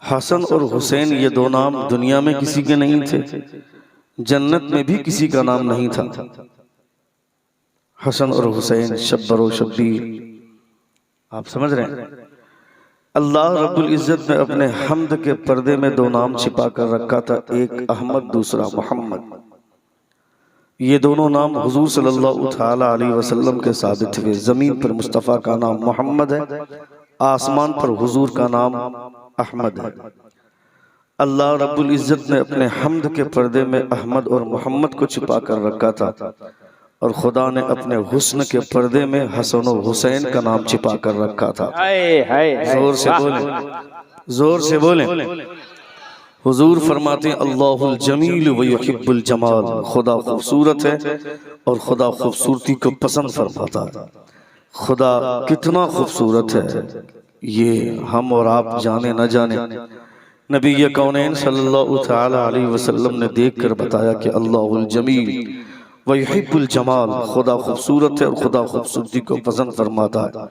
حسن اور حسین یہ دو نام دنیا میں کسی کے نہیں تھے، جنت میں بھی کسی کا نام نہیں تھا۔ حسن اور حسین شبر و شبیر، آپ سمجھ رہے ہیں؟ اللہ رب العزت نے اپنے حمد کے پردے میں دو نام چھپا کر رکھا تھا، ایک احمد دوسرا محمد۔ یہ دونوں نام حضور صلی اللہ تعالی علیہ وسلم کے ثابت ہوئے۔ زمین پر مصطفیٰ کا نام محمد ہے، آسمان پر حضور کا نام احمد ہے۔ اللہ رب العزت نے اپنے حمد کے پردے میں احمد اور محمد کو چھپا کر رکھا تھا، اور خدا نے اپنے حسن کے پردے میں حسن و حسین کا نام چھپا کر رکھا تھا۔ زور سے بولیں، زور سے بولیں۔ حضور فرماتے ہیں اللہ الجمیل ویحب الجمال، خدا خوبصورت ہے اور خدا خوبصورتی کو پسند فرماتا ہے۔ خدا کتنا خوبصورت ہے یہ ہم اور آپ جانے نہ جانے، نبی کونین صلی اللہ تعالی علیہ وسلم نے دیکھ کر بتایا کہ اللہ الجمیل ویحب الجمال، خدا خوبصورت ہے اور خدا خوبصورتی کو پسند فرماتا ہے۔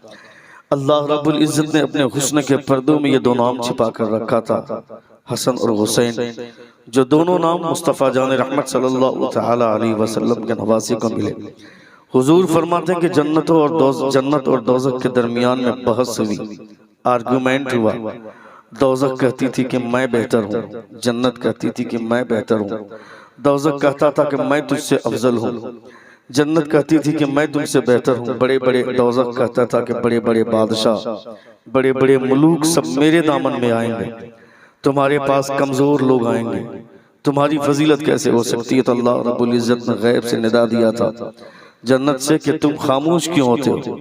اللہ رب العزت نے اپنے حسن کے پردوں میں یہ دو نام چھپا کر رکھا تھا، حسن اور حسین، جو دونوں نام مصطفیٰ جان رحمت صلی اللہ تعالی علیہ وسلم کے نواسی کو ملے۔ حضور فرماتے ہیں کہ جنت اور دوزخ کے درمیان میں بحث ہوئی، آرگومنٹ ہوا۔ دوزخ کہتی تھی کہ میں بہتر ہوں، جنت کہتی تھی کہ میں بہتر ہوں۔ دوزخ کہتا تھا کہ میں تجھ سے افضل ہوں، جنت کہتی تھی کہ میں تم سے بہتر ہوں۔ بڑے بڑے دوزخ کہتا تھا کہ بڑے بڑے بادشاہ، بڑے بڑے ملوک سب میرے دامن میں آئیں گے، تمہارے پاس کمزور لوگ آئیں گے، تمہاری فضیلت کیسے ہو سکتی ہے؟ تو اللہ رب العزت نے غیب سے ندا دیا تھا جنت سے کہ تم خاموش کیوں ہوتے ہو؟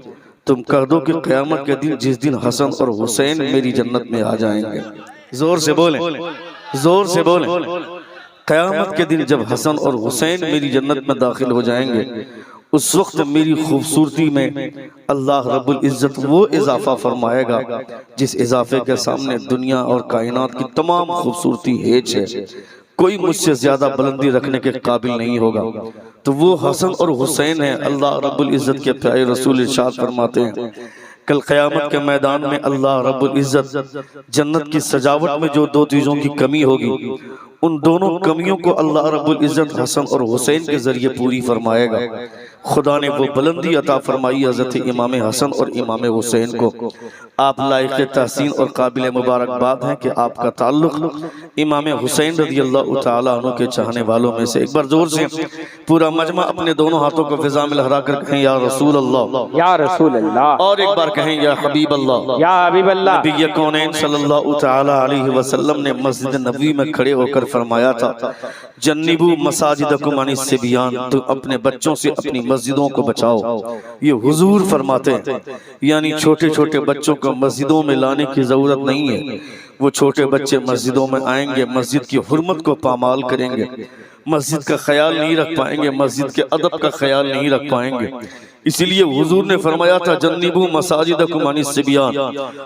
تم کہہ دو کہ قیامت کے دن جس دن حسن اور حسین میری جنت میں آ جائیں گے، زور سے بولیں، زور سے بولیں، قیامت کے دن جب حسن اور حسین میری جنت میں داخل ہو جائیں گے، اس وقت میری خوبصورتی میں اللہ رب العزت وہ اضافہ فرمائے گا جس اضافے کے سامنے دنیا اور کائنات کی تمام خوبصورتی ہیچ ہے، کوئی مجھ سے زیادہ بلندی رکھنے کے قابل نہیں ہوگا۔ تو وہ حسن اور حسین ہیں۔ اللہ رب العزت کے پیارے رسول ارشاد فرماتے ہیں کل قیامت کے میدان میں اللہ رب العزت جنت کی سجاوٹ میں جو دو چیزوں کی کمی ہوگی، ان دونوں کمیوں کو اللہ رب العزت حسن اور حسین کے ذریعے پوری فرمائے گا۔ خدا نے وہ بلندی عطا فرمائی حضرت امام حسن اور امام حسین کو۔ آپ لائق تحسین اور قابل مبارکباد ہیں کہ آپ کا تعلق امام حسین رضی اللہ تعالیٰ عنہ کے چاہنے والوں میں سے۔ ایک بار زور سے پورا مجمع اپنے دونوں ہاتھوں کو فضا میں لہرا کر کہیں یا رسول اللہ، یا رسول اللہ، اور ایک بار کہیں یا حبیب اللہ، یا حبیب اللہ۔ نبی کونین صلی اللہ تعالی علیہ وسلم نے مسجد نبوی میں کھڑے ہو کر فرمایا تھا جنبوا مساجدکم عن الصبیان، تم اپنے بچوں سے اپنی مسجدوں کو بچاؤ۔ یہ حضور فرماتے ہیں، یعنی چھوٹے چھوٹے بچوں کو مسجدوں میں لانے کی ضرورت نہیں ہے۔ وہ چھوٹے بچے مسجدوں میں آئیں گے، مسجد کی حرمت کو پامال کریں گے، مسجد کا خیال نہیں رکھ پائیں گے، مسجد کے ادب کا خیال نہیں رکھ پائیں گے۔ اسی لیے حضور نے فرمایا تھا جنبوا مساجدکم عن الصبیان،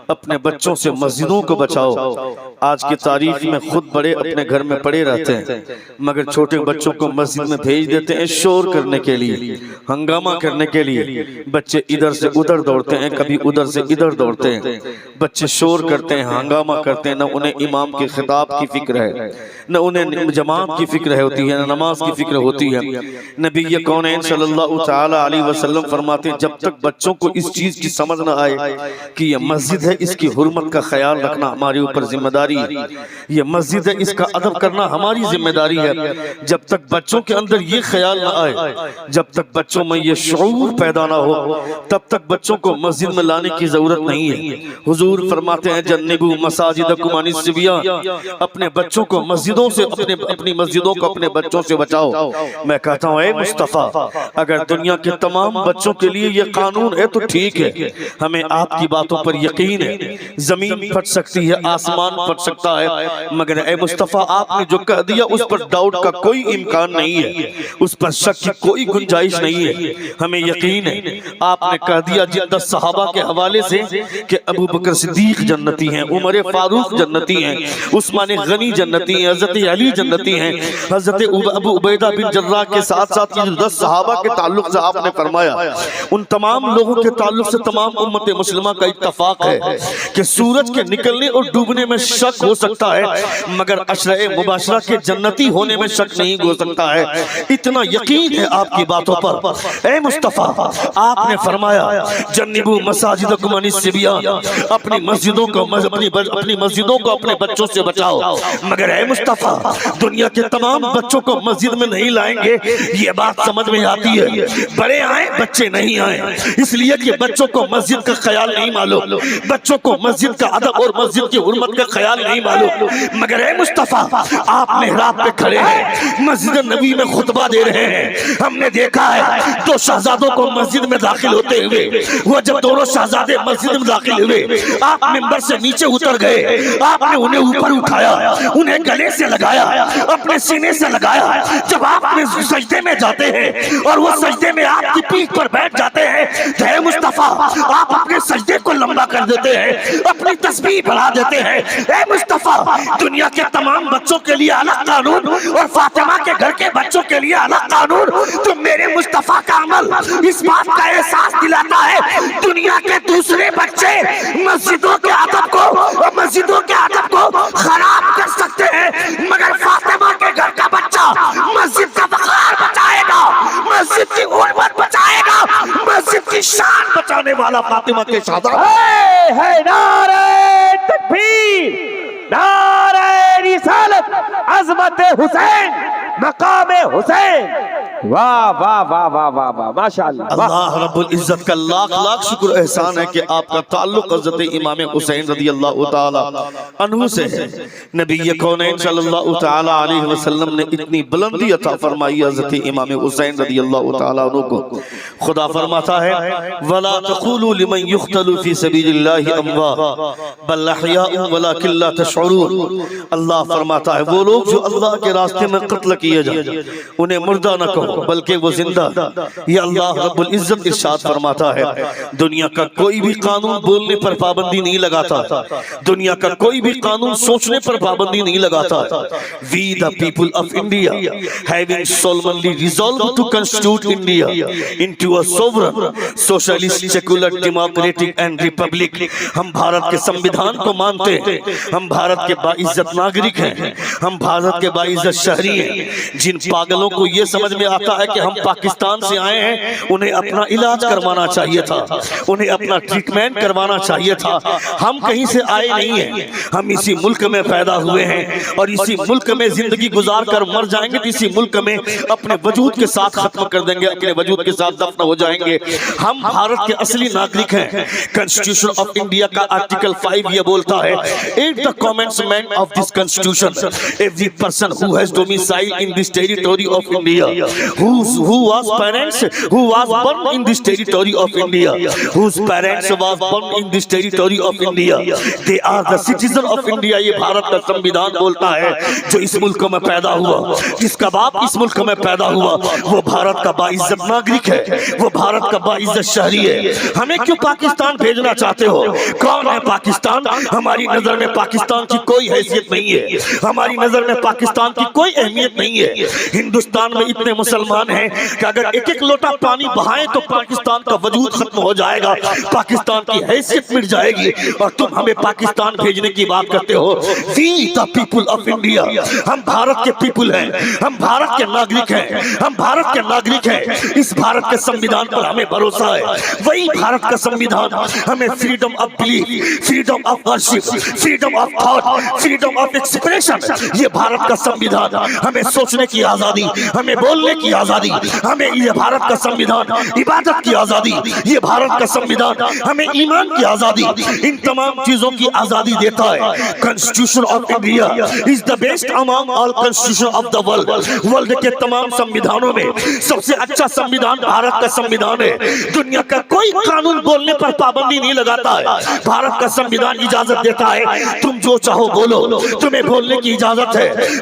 اپنے بچوں سے مسجدوں کو بچاؤ۔ آج کی تاریخ میں خود بڑے اپنے گھر میں پڑے رہتے ہیں، مگر چھوٹے بچوں کو مسجد میں بھیج دیتے ہیں شور کرنے کے لیے، ہنگامہ کرنے کے لیے۔ بچے ادھر سے ادھر دوڑتے ہیں، کبھی ادھر سے ادھر دوڑتے ہیں، بچے شور کرتے ہیں، ہنگامہ کرتے ہیں، نہ انہیں امام کے خطاب کی فکر ہے، نہ انہیں جماعت کی فکر ہوتی ہے، نہ نماز کی فکر ہوتی ہے۔ نبی کونین صلی اللہ تعالی علیہ وسلم فرماتے ہیں جب تک بچوں کو اس چیز کی سمجھ نہ آئے کہ یہ مسجد ہے، اس کی حرمت کا خیال رکھنا ہمارے اوپر ذمہ داری ہے، یہ مسجد ہے، اس کا ادب کرنا ہماری ذمہ داری ہے، جب تک بچوں کے اندر یہ خیال نہ آئے، جب تک بچوں میں یہ شعور پیدا نہ ہو، تب تک بچوں کو مسجد میں لانے کی ضرورت نہیں ہے۔ حضور فرماتے ہیں جنبوا مساجدکم عن الصبیان، اپنے بچوں کو مسجدوں سے، اپنی مسجدوں کو اپنے بچوں سے بچاؤ۔ میں کہتا ہوں اے مصطفیٰ، اگر دنیا کے تمام بچوں کے لیے یہ قانون ہے تو ٹھیک ہے، ہمیں آپ کی باتوں پر یقین ہے۔ زمین پھٹ سکتی ہے، آسمان پھٹ سکتا ہے، مگر اے مصطفیٰ آپ نے جو کہہ دیا اس پر ڈاؤٹ کا کوئی امکان نہیں ہے، اس پر شک کی کوئی گنجائش نہیں ہے۔ ہمیں یقین ہے آپ نے کہہ دیا جن 10 صحابہ کے حوالے سے کہ ابو بکر صدیق جنتی ہیں، عمر فاروق جنتی ہیں، عثمان غنی جنتی ہیں، حضرت علی جنتی ہیں، حضرت ابو عبیدہ بن جراح کے ساتھ ساتھ یہ 10 صحابہ کے تعلق سے آپ نے فرمایا ان تمام لوگوں کے تعلق سے تمام امت مسلمہ کا اتفاق ہے کہ سورج کے نکلنے اور ڈوبنے میں شک ہو سکتا ہے، مگر عشرہ مباشرہ کے جنتی ہونے میں شک نہیں ہو سکتا ہے۔ اتنا یقین ہے آپ کی باتوں پر۔ اے مصطفیٰ، آپ نے فرمایا جنبوا مساجدکم عن الصبیان، اپنی مسجدوں کو اپنے بچوں سے بچاؤ، مگر اے مصطفیٰ دنیا کے تمام بچوں کو مسجد میں نہیں لائیں گے، یہ بات سمجھ میں آتی ہے۔ بڑے آئیں بچے نہیں آئیں، اس لیے کہ بچوں کو مسجد کا خیال نہیں معلوم، بچوں کو مسجد کا ادب اور مسجد کی حرمت کا خیال نہیں معلوم، مگر اے مصطفیٰ آپ محراب پہ کھڑے ہیں، مسجد نبی میں خطبہ دے رہے ہیں، ہم نے دیکھا ہے دو شہزادوں کو مسجد میں داخل ہوتے ہوئے، وہ جب دونوں شہزادے مسجد میں داخل ہوئے آپ ممبر سے نیچے اتر گئے، آپ نے انہیں اوپر اٹھایا، انہیں گلے سے لگایا، اپنے سینے سے لگایا۔ جب آپ سجدے میں جاتے ہیں اور وہ سجدے میں آپ کی پیٹھ پر بیٹھ جاتے ہیں تو اے مصطفیٰ آپ اپنے سجدے کو لمبا کر دیتے ہیں، اپنی تسبیح بڑھا دیتے ہیں۔ اے مصطفیٰ دنیا کے تمام بچوں کے لیے الگ قانون اور فاطمہ کے گھر کے بچوں کے لیے الگ قانون، تو میرے مصطفیٰ کا عمل اس بات کا احساس دلاتا ہے دنیا کے دوسرے بچے مسجدوں کے ادب کو خراب کر سکتے ہیں، مگر فاطمہ کے گھر کا بچہ مسجد کا وقار بچائے گا، مسجد کی حرمت بچائے گا، مسجد کی شان بچانے والا فاطمہ کے شہزادہ ہے۔ نعرہ تکبیر، نعرہ رسالت، عظمت حسین، مقام حسین۔ واہ واہ واہ واہ واہ واہ، ماشاءاللہ۔ اللہ رب العزت کا لاکھ لاکھ شکر احسان ہے کہ آپ کا تعلق حضرت امام حسین رضی اللہ تعالی عنہ سے ہے۔ نبی کونین صلی اللہ تعالی علیہ وسلم نے اتنی بلندی عطا فرمائی حضرت امام حسین رضی اللہ تعالی عنہ کو۔ خدا فرماتا ہے وَلَا تَقُولُوا لِمَنْ يُقْتَلُ فِي سَبِيلِ اللَّهِ أَمْوَاتٌ بَلْ أَحْيَاءٌ وَلَكِنْ لَا تَشْعُرُونَ۔ اللہ فرماتا ہے وہ لوگ جو اللہ کے راستے میں قتل کیے جائیں انہیں مردہ نہ کہو بلکہ وہ زندہ۔ یہ اللہ رب العزت ارشاد فرماتا ہے دنیا کا کوئی بھی قانون بولنے پر پابندی نہیں لگاتا، دنیا کا کوئی بھی قانون سوچنے پر پابندی نہیں لگاتا۔ We the people of India having solemnly resolved to constitute India into a sovereign socialist secular democratic and republic۔ ہم بھارت کے سمویدھان کو مانتے ہیں، ہم بھارت کے باعزت ناگرک ہیں، ہم بھارت کے باعزت شہری ہیں۔ جن پاگلوں کو یہ سمجھ میں آتا ہے کہ ہم پاکستان سے آئے ہیں انہیں اپنا علاج کروانا چاہیے تھا، انہیں اپنا ٹریٹمنٹ کروانا چاہیے تھا۔ ہم کہیں سے آئے نہیں ہیں، ہم اسی ملک میں پیدا ہوئے ہیں اور اسی ملک میں زندگی گزار کر مر جائیں گے، اسی ملک میں اپنے وجود کے ساتھ ختم کر دیں گے، اپنے وجود کے ساتھ دفن ہو جائیں گے۔ ہم بھارت کے اصلی ناگرک ہیں۔ کنسٹیٹیوشن آف انڈیا کا آرٹیکل 5 یہ بولتا ہے at the commencement of this constitution every person who has domicile in this territory of India who was parents who was born in this territory of India whose parents was born in this territory of India they are the citizen of India۔ یہ بھارت کا سمویدھان بولتا ہے جو اس ملک میں پیدا ہوا، جس کا باپ اس ملک میں پیدا ہوا، وہ بھارت کا باعزت ناگرک ہے، وہ بھارت کا باعزت شہری ہے۔ ہمیں کیوں پاکستان بھیجنا چاہتے ہو؟ کون ہے پاکستان؟ ہماری نظر میں پاکستان کی کوئی حیثیت نہیں ہے، ہماری نظر میں پاکستان کی کوئی اہمیت نہیں ہے۔ ہندوستان میں اتنے مسلمان ہیں کہ اگر ایک ایک لوٹا پانی بہائیں تو پاکستان کا وجود ختم ہو جائے گا، پاکستان کی حیثیت مٹ جائے گی، اور تم ہمیں پاکستان بھیجنے کی بات کرتے ہو۔ We the people of India، ہم بھارت کے پیپل ہیں، ہم بھارت کے ناگرک ہیں، ہم بھارت کے ناگرک ہیں۔ اس بھارت کے سمویدھان پر ہمیں بھروسہ ہے، وہی بھارت کا سمویدھان ہمیں freedom of belief, freedom of worship, freedom of thought, freedom of expression, یہ بھارت کا سمویدھان ہمیں سوچنے کی آزادی، ہمیں بولنے کی آزادی، ہمیں یہ بھارت کا سمویدھان عبادت کی آزادی، یہ بھارت کا سمویدھان ہمیں ایمان کی آزادی، ان تمام چیزوں کی آزادی دیتا ہے۔ Constitution of India is the best among all constitution of the world۔ World کے تمام سمویدھانوں میں سب سے اچھا سمویدھان بھارت کا سمویدھان ہے۔ دنیا کا کوئی قانون بولنے پر پابندی نہیں لگاتا ہے، بھارت کا سمویدھان اجازت دیتا ہے تم جو چاہو بولو، تمہیں بولنے کی اجازت ہے،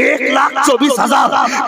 1,24,000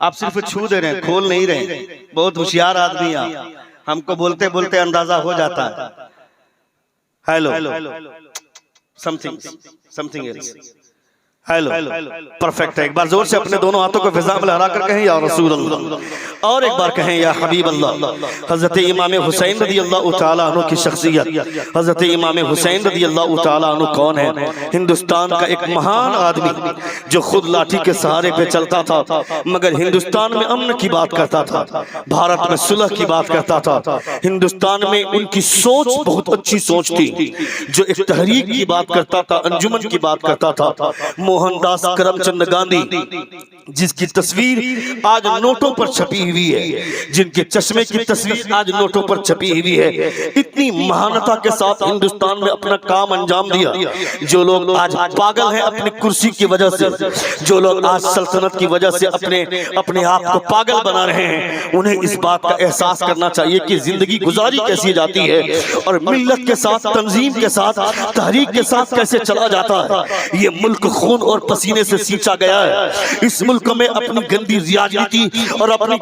آپ صرف چھو دے رہے ہیں، کھول نہیں رہے ہیں. بہت ہوشیار آدمی آپ، ہم کو بولتے بولتے اندازہ ہو جاتا ہے. Hello something else. Hello perfect ہے. ایک بار زور سے اپنے دونوں ہاتھوں کو فضا میں لہرا کر کہیں یا رسول اللہ، اور ایک بار کہیں یا حبیب اللہ. حضرت امام حسین رضی اللہ تعالیٰ عنہ کی شخصیت. حضرت امام حسین رضی اللہ تعالیٰ عنہ کون ہے؟ ہندوستان کا ایک مہان آدمی جو خود لاٹھی کے سہارے پہ چلتا تھا مگر ہندوستان میں امن کی بات کرتا تھا، بھارت میں صلح کی بات کرتا تھا. ہندوستان میں ان کی سوچ بہت اچھی سوچ تھی. جو ایک تحریک کی بات کرتا تھا، انجمن کی بات کرتا تھا، موہن داس کرم چند گاندھی، جس کی تصویر آج نوٹوں پر چھپی ہوئی ہے، جن کے چشمے کی تصویر آج نوٹوں پر چھپی ہوئی ہے. اتنی مہانتا کے ساتھ ہندوستان میں اپنا کام انجام دیا. جو لوگ آج پاگل ہیں اپنی کرسی کی وجہ سے، جو لوگ آج سلطنت کی وجہ سے اپنے آپ کو پاگل بنا رہے ہیں، انہیں اس بات کا احساس کرنا چاہیے کہ زندگی گزاری کیسی جاتی ہے اور ملت کے ساتھ، تنظیم کے ساتھ، تحریک کے ساتھ کیسے چلا جاتا ہے. یہ ملک خون اور پسینے سے سینچا گیا ہے. اس ملک میں اپنی گندی ریاضیتی اور اپنی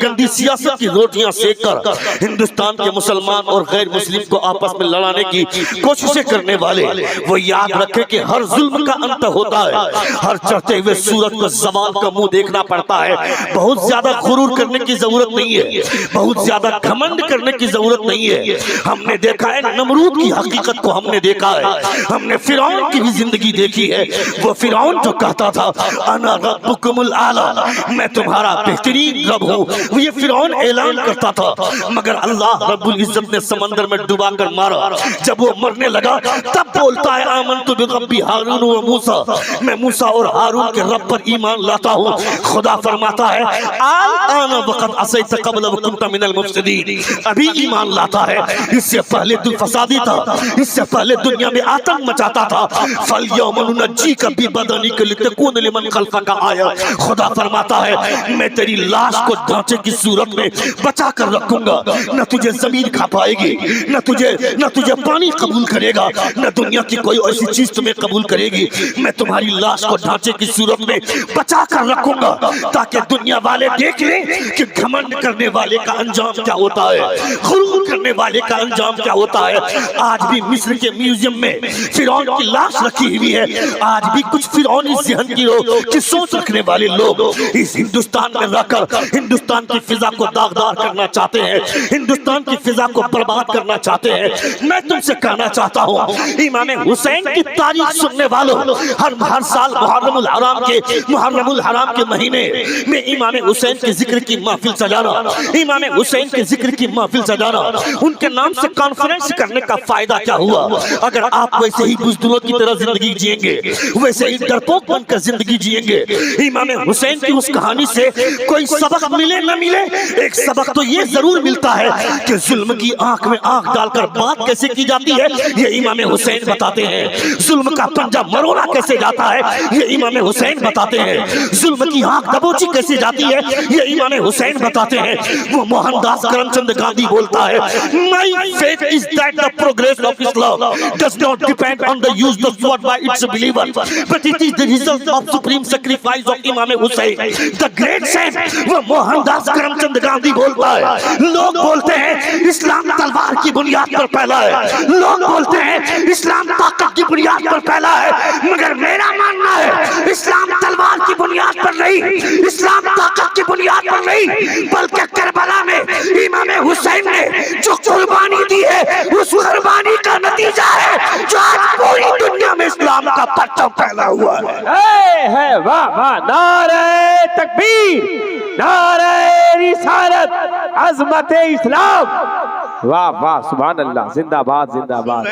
گندی سیاست کی روٹیاں سیک کر ہندوستان کے مسلمان اور غیر مسلم کو آپس میں لڑانے کی کوششیں کرنے والے وہ یاد رکھیں کہ ہر ظلم کا انت ہوتا ہے. ہر چڑھتے ہوئے سورج کو زوال کا منہ دیکھنا پڑتا ہے. بہت زیادہ غرور کرنے کی ضرورت نہیں ہے، بہت زیادہ گھمنڈ کرنے کی ضرورت نہیں ہے. ہم نے دیکھا ہے نمرود کی حقیقت کو، ہم نے دیکھا ہے، ہم نے فرعون کی بھی زندگی دیکھی ہے. وہ فرعون جو کہتا تھا انا ربکم الاعلی، میں تمہارا بہترین رب ہوں، وہ یہ فرعون اعلان کرتا تھا. مگر اللہ رب العزت نے سمندر میں ڈبا کر مارا. جب وہ مرنے لگا تب بولتا ہے آمنت بربی ہارون و موسیٰ، میں موسیٰ اور ہارون کے رب پر ایمان لاتا ہوں. خدا فرماتا ہے الآن وقد عصیت قبل وکنت من المفسدین، ابھی ایمان لاتا ہے. اس سے پہلے تو فسادی تھا، اس سے پہلے دنیا میں آتنک مچاتا تھا. فَالْيَوْمَ نُنَجِّيكَ بِبَدَنِكَ لِتَكُونَ لِمَنْ خَلْفَكَ آیَةً. خدا فرماتا ہے میں تیری لاش کو ڈھانچے کی صورت میں بچا کر رکھوں گا. نہ تجھے زمین کھا پائے گی، نہ تجھے پانی قبول کرے گا، نہ دنیا کی کوئی ایسی چیز تمہیں قبول کرے گی. میں تمہاری لاش کو ڈھانچے کی صورت میں بچا کر رکھوں گا تاکہ دنیا والے دیکھ لیں کہ گھمنڈ کرنے والے کا انجام کیا ہوتا ہے، غرور کرنے والے کا انجام کیا ہوتا ہے. آج بھی مصر کے میوزیم میں فرعون کی لاش رکھی ہوئی ہے. آج بھی کچھ فرعونی ذہن کی سوچ رکھنے والے لوگ اس ہندوستان میں رہ کر ہندوستان کی فضا کو داغدار کرنا چاہتے ہیں، ہندوستان کی فضا کو برباد کرنا چاہتے ہیں. میں تم سے کہنا چاہتا ہوں امام حسین کی تاریخ سننے والوں، ہر سال محرم الحرام کے مہینے میں امام حسین کے ذکر کی محفل سجانا، امام حسین کے ذکر کی محفل سجانا، ان کے نام سے کانفرنس کرنے کا فائدہ کیا ہوا؟ اگر آپ ویسے ہی بزدلوں کی طرح زندگی جئیں گے، ویسے ہی ڈرپوک بن کر زندگی جئیں گے. امام حسین کی اس کہانی سے کوئی سبق ملے نہ ملے، ایک سبق تو یہ ضرور ملتا ہے کہ ظلم کی آنکھ میں آنکھ ڈال کر بات کیسے کی جاتی ہے یہ امام حسین بتاتے ہیں. ظلم کا پنجہ مروڑا کیسے جاتا ہے یہ امام حسین بتاتے ہیں. ظلم کی آنکھ دبوچی کیسے جاتی ہے یہ امام حسین بتاتے ہیں. وہ موہن داس کرم چند گاندھی بولتا ہے My faith is that the progress of Islam does not depend on the use of sword by its believer, but it is the result of supreme sacrifice of Imam Hussain, the great saint. وہ موہن داس کرم چند گاندھی بولتا ہے لوگ بولتے ہیں اسلام تلوار کی بنیاد پر پھیلا ہے، لوگ بولتے ہیں اسلام طاقت کی بنیاد پر پھیلا ہے، مگر میرا ماننا ہے اسلام تلوار کی بنیاد پر نہیں، اسلام طاقت کی بنیاد پر نہیں، بلکہ کربلا میں امام حسین نے جو قربانی دی ہے اس قربانی کا نتیجہ ہے جو آج پوری دنیا میں اسلام کا پرچم پھیلا ہوا ہے. واہ واہ، نعرہ تکبیر، نعرہ رسالت، عظمت اسلام. واہ واہ، سبحان اللہ، زندہ باد زندہ باد.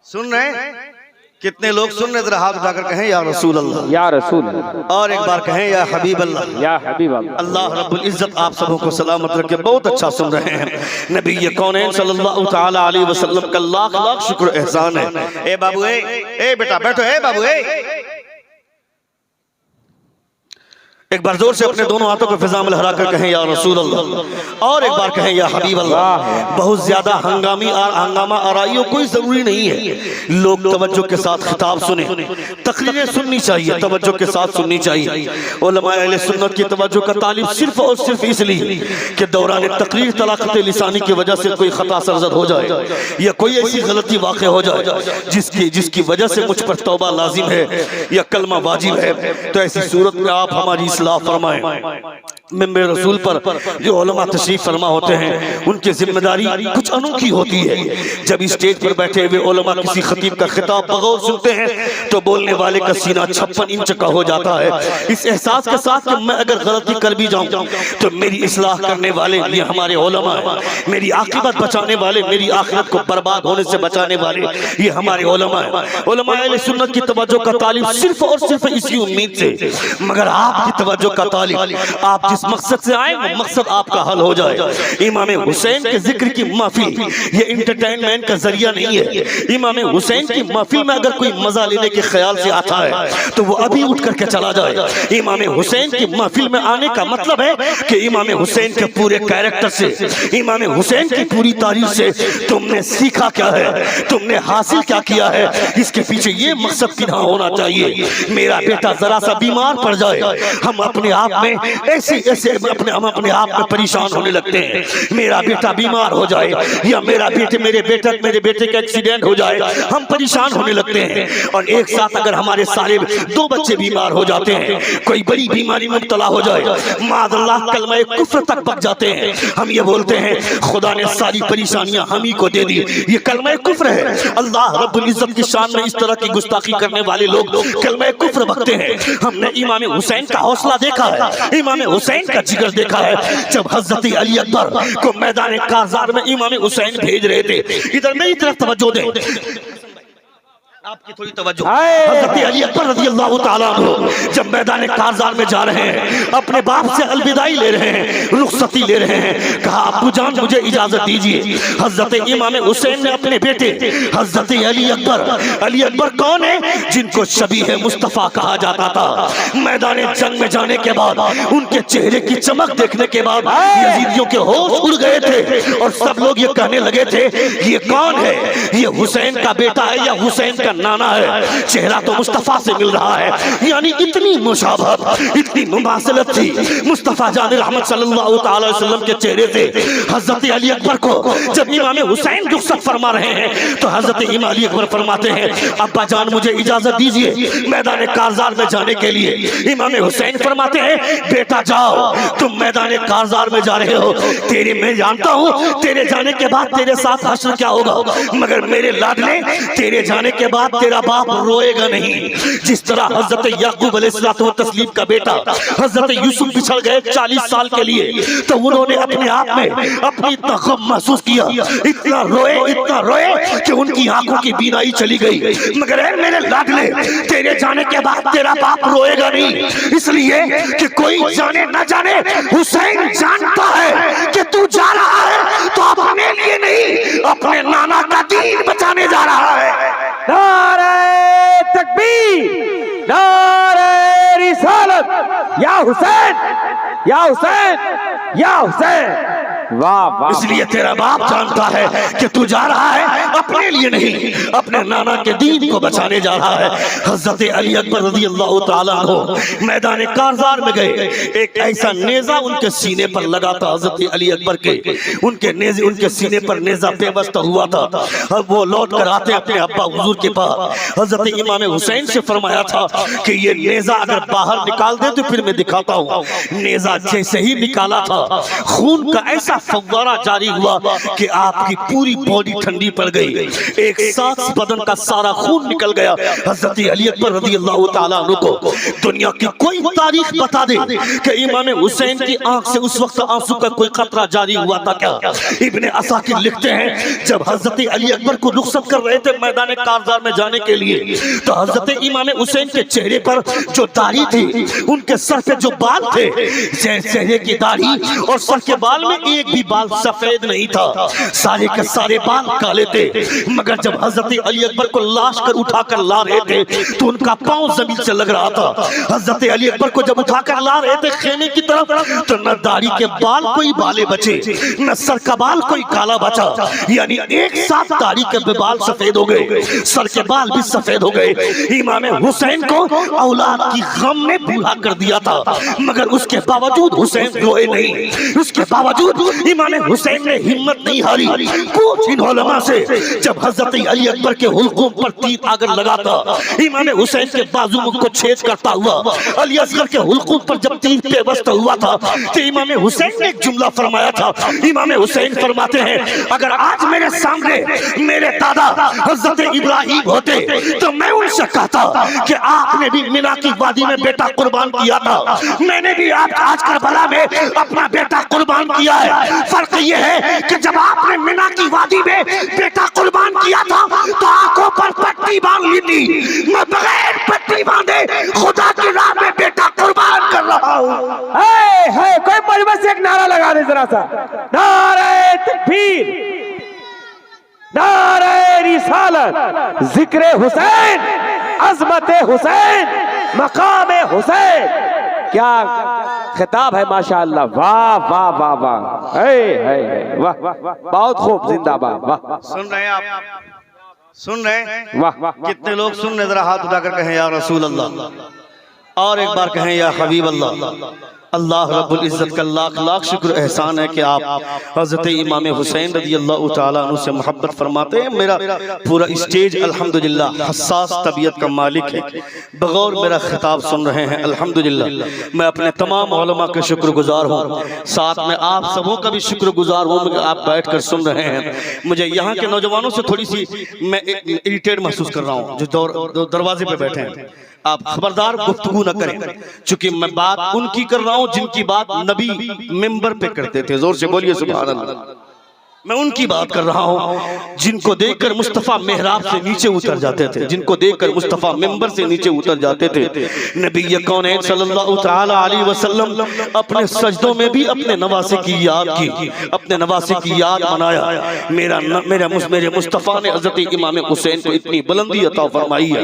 سن رہے ہیں کتنے لوگ سن رہے؟ ذرا ہاتھ اٹھا کر کہیں یا رسول اللہ، یا رسول اللہ، اور ایک بار کہیں یا حبیب اللہ، یا حبیب اللہ. اللہ رب العزت آپ سبوں کو سلامت رکھے. بہت اچھا سن رہے ہیں. نبی کونین صلی اللہ تعالی علیہ وسلم کا لاکھ لاکھ شکر احسان ہے. اے بابو اے بیٹا بیٹھو، اے بابو ایک بار زور سے اپنے دونوں ہاتھوں کو فضا میں لہرا کر کہیں یا رسول اللہ، اور ایک بار کہیں یا حبیب اللہ۔ بہت زیادہ ہنگامہ آرائیوں کوئی ضروری نہیں ہے، لوگ توجہ کے ساتھ خطاب سنیں، تقریریں سننی چاہیے، توجہ کے ساتھ سننی چاہیے۔ علماء اہل سنت کی توجہ کا طالب صرف اور صرف اس لیے کہ دوران تقریر طلاقت لسانی کی وجہ سے کوئی خطا سرزد ہو جائے یا کوئی ایسی غلطی واقع ہو جائے جس کی وجہ سے مجھ پر توبہ لازم ہے یا کلمہ واجب ہے، تو ایسی صورت میں آپ ہماری اصلاح فرمائیں۔ ممبر رسول پر جو علماء تشریف فرما ہوتے ہیں ان کی ذمہ داری کچھ انوکھی ہوتی ہے۔ جب اسٹیج پر بیٹھے ہوئے علماء کسی خطیب کا خطاب بغور سنتے ہیں تو بولنے والے کا سینہ 56 انچ کا ہو جاتا ہے، اس احساس کے ساتھ کہ میں اگر غلطی کر بھی جاؤں تو میری اصلاح کرنے والے یہ ہمارے علماء ہیں، میری عاقبت بچانے والے، میری آخرت کو برباد ہونے سے بچانے والے یہ ہمارے علماء ہیں۔ علماء اہل سنت کی توجہ کا طالب صرف اور صرف اسی امید سے، مگر آپ کی توجہ کا طالب، آپ جس مقصد سے آئیں وہ مقصد آپ کا حل ہو جائے۔ امام حسین کے ذکر کی محفل یہ انٹرٹینمنٹ کا ذریعہ نہیں ہے۔ امام حسین کی محفل میں اگر کوئی مزہ لینے کے خیال سے آتا ہے تو وہ ابھی اٹھ کر کے چلا جائے۔ امام حسین کی محفل میں آنے کا مطلب ہے کہ امام حسین کے پورے کیریکٹر سے، امام حسین کی پوری تاریخ سے تم نے سیکھا کیا ہے، تم نے حاصل کیا کیا ہے، اس کے پیچھے یہ مقصد کیا ہونا چاہیے۔ میرا بیٹا ذرا سا بیمار پڑ جائے، ہم اپنے آپ میں ہم اپنے آپ میں پریشان ہونے لگتے ہیں۔ میرا بیٹا بیمار ہو جائے یا میرے بیٹے کا ایکسیڈنٹ ہو جائے، ہم پریشان ہونے لگتے ہیں۔ اور ایک ساتھ اگر ہمارے سارے 2 بچے بیمار ہو جاتے ہیں، کوئی بڑی بیماری مبتلا ہو جائے، معاذ اللہ کلمہ کفر تک بک جاتے ہیں، ہم یہ بولتے ہیں خدا نے ساری پریشانیاں ہم ہی کو دے دی، یہ کلمہ کفر ہے۔ اللہ رب العزت کی شان میں اس طرح کی گستاخی کرنے والے لوگ کلمہ کفر بکتے ہیں۔ ہم نے امام حسین کا حوصلہ دیکھا ہے، امام حسین کا جگر دیکھا ہے۔ جب حضرت علی اکبر کو میدان کارزار میں امام حسین بھیج رہے تھے، ادھر میری طرف توجہ دیں، آپ کی تھوڑی توجہ۔ حضرت علی اکبر رضی اللہ تعالیٰ عنہ جب میدان کارزار میں جا رہے ہیں، اپنے باپ سے الوداعی لے رہے ہیں، رخصتی لے رہے ہیں، کہا ابو جان مجھے اجازت دیجیے۔ حضرت امام حسین نے اپنے بیٹے حضرت علی اکبر کون ہے؟ جن کو شبیہ مصطفیٰ کہا جاتا تھا، میدان جنگ میں جانے کے بعد ان کے چہرے کی چمک دیکھنے کے بعد یزیدیوں کے ہوش اڑ گئے تھے اور سب لوگ یہ کہنے لگے تھے یہ کون ہے؟ یہ حسین کا بیٹا ہے یا حسین کا نانا ہے؟ چہرہ تو مصطفیٰ سے مل رہا ہے، یعنی اتنی مشابہت، اتنی مماثلت تھی مصطفیٰ جان رحمت صلی اللہ تعالی وسلم کے چہرے سے۔ حضرت علی اکبر کو جب امام حسین رخصت فرما رہے ہیں تو حضرت امام علی اکبر فرماتے ہیں ابا جان مجھے اجازت دیجیے میدان کارزار میں جانے کے لیے۔ امام حسین فرماتے ہیں بیٹا جاؤ، تم میدان کارزار میں جا رہے ہو، میں جانتا ہوں تیرے جانے کے بعد تیرے ساتھ حشر کیا ہوگا، مگر میرے لاڈلے تیرے جانے کے بعد تیرا باپ روئے گا نہیں۔ جس طرح حضرت یعقوب علیہ السلام کا بیٹا حضرت یوسف بچھڑ گئے 40 سال کے لیے، تو انہوں نے اپنے آپ میں اپنی اتنا غم محسوس کیا، اتنا روئے کہ ان کی آنکھوں کی بینائی چلی گئی، مگر اے میرے لاڈلے تیرے جانے کے بعد تیرا باپ روئے گا نہیں، اس لیے کہ کوئی جانے نہ جانے حسین جانتا ہے کہ تو جا رہا ہے تو اپنے لیے نہیں اپنے نانا کا دین بچانے جا رہا ہے۔ نعرہ تکبیر، نعرہ رسالت، یا حسین یا حسین یا حسین۔ واہ واہ، اس لیے تیرا باپ جانتا ہے کہ تو جا رہا ہے اپنے لیے نہیں اپنے نانا کے دین کو بچانے جا رہا ہے۔ حضرت علی اکبر رضی اللہ تعالیٰ عنہ میدان کارزار میں گئے، ایک ایسا نیزہ ان کے سینے پر لگا تھا، حضرت علی اکبر کے ان کے سینے پر نیزہ پیوستہ ہوا تھا۔ اب وہ لوٹ کر آتے اپنے ابا حضور کے پاس، حضرت امام حسین سے فرمایا تھا کہ یہ نیزہ اگر باہر نکال دے تو پھر میں دکھاتا ہوں۔ نیزہ جیسے ہی نکالا تھا خون کا ایسا فوارہ جاری ہوا کہ آپ کی پوری باڈی ٹھنڈی پڑ گئی، ایک ساتھ بدن کا سارا خون نکل گیا۔ حضرت علی اکبر رضی اللہ تعالیٰ عنہ کو دنیا کی کوئی تاریخ بتا دے کہ امام حسین کی آنکھ سے اس وقت آنسو کا کوئی قطرہ جاری ہوا تھا کیا؟ ابن عساکر لکھتے ہیں جب حضرت علی اکبر کو رخصت کر رہے تھے میدان کارزار میں جانے کے لیے تو حضرت امام حسین کے چہرے پر جو داڑھی تھی، ان کے سر پہ جو بال تھے، چہرے کی داڑھی اور سر کے بال میں ایک ایک بھی بال سفید نہیں تھا، سارے کے سارے بال کالے تھے، مگر جب حضرت علی اکبر کو لاش کر اٹھا کر لا رہے تھے تو ان کا پاؤں زمین سے لگ رہا تھا۔ حضرت علی اکبر کو جب اٹھا کر لا رہے تھے خیمے کی طرف تو نہ داڑھی کے بال کوئی بالے بچے، نہ سر کا بال کوئی کالا بچا، یعنی ایک ساتھ داڑھی کے بال سفید ہو گئے، سر کے بال بھی سفید ہو گئے۔ امام حسین کو اولاد کی غم نے بوڑھا کر دیا تھا، مگر اس کے باوجود حسین روئے نہیں، اس کے باوجود امام حسین نے ہمت نہیں ہاری۔ پوچھ ان علماء سے، جب حضرت علی اکبر کے حلقوم پر تیر آگر لگا تھا، امام حسین کے بازو کو چھید کرتا ہوا علی اصغر کے حلقوم پر جب تیر پیوست ہوا تھا تو امام حسین نے ایک جملہ فرمایا تھا۔ امام حسین فرماتے ہیں اگر آج میرے سامنے میرے دادا حضرت ابراہیم ہوتے تو میں ان سے کہتا کہ آپ نے بھی مینا کی وادی میں بیٹا قربان کیا تھا، میں نے بھی آج کربلا میں اپنا بیٹا قربان کیا ہے۔ فرق یہ ہے کہ جب آپ نے مینا کی وادی میں بیٹا قربان کیا تھا تو آنکھوں پر پٹی باندھ لی تھی، میں بغیر پٹی باندھے خدا کی راہ میں بیٹا قربان کر رہا ہوں۔ کوئی مجمع سے ایک نعرہ لگا دے ذرا سا، نعرہ تکبیر، نعرہ رسالت، ذکر حسین، عظمت حسین، مقام حسین۔ کیا خطاب ہے ماشاءاللہ، واہ واہ واہ واہ، واہ بہت خوب، زندہ باد، واہ۔ سن رہے ہیں آپ؟ سن رہے ہیں؟ واہ واہ، کتنے لوگ سن رہے؟ ذرا ہاتھ اٹھا کر کہیں یا رسول اللہ، اور ایک بار کہیں یا حبیب اللہ۔ اللہ رب العزت کا لاکھ لاکھ شکر احسان ہے کہ آپ حضرت امام حسین رضی اللہ تعالیٰ عنہ سے محبت فرماتے ہیں۔ میرا پورا اسٹیج الحمدللہ حساس طبیعت کا مالک ہے، بغور میرا خطاب سن رہے ہیں الحمدللہ۔ میں اپنے تمام علماء کا شکر گزار ہوں، ساتھ میں آپ سبوں کا بھی شکر گزار ہوں کہ آپ بیٹھ کر سن رہے ہیں۔ مجھے یہاں کے نوجوانوں سے تھوڑی سی میں اریٹیٹ محسوس کر رہا ہوں جو دروازے پہ بیٹھے ہیں۔ آپ خبردار گفتگو نہ کریں، چونکہ میں بات ان کی کر رہا ہوں جن کی بات نبی منبر پہ کرتے تھے۔ زور سے بولیے سبحان اللہ۔ میں ان کی بات کر رہا ہوں جن کو دیکھ کر مصطفیٰ محراب سے نیچے اتر جاتے تھے، جن کو دیکھ کر مصطفیٰ منبر سے نیچے اتر جاتے تھے۔ نبی کونین صلی اللہ تعالیٰ علیہ وسلم اپنے سجدوں میں بھی اپنے نواسے کی یاد کی، اپنے نواسے کی یاد منایا۔ میرے مصطفیٰ نے حضرت امام حسین کو اتنی بلندی عطا فرمائی ہے،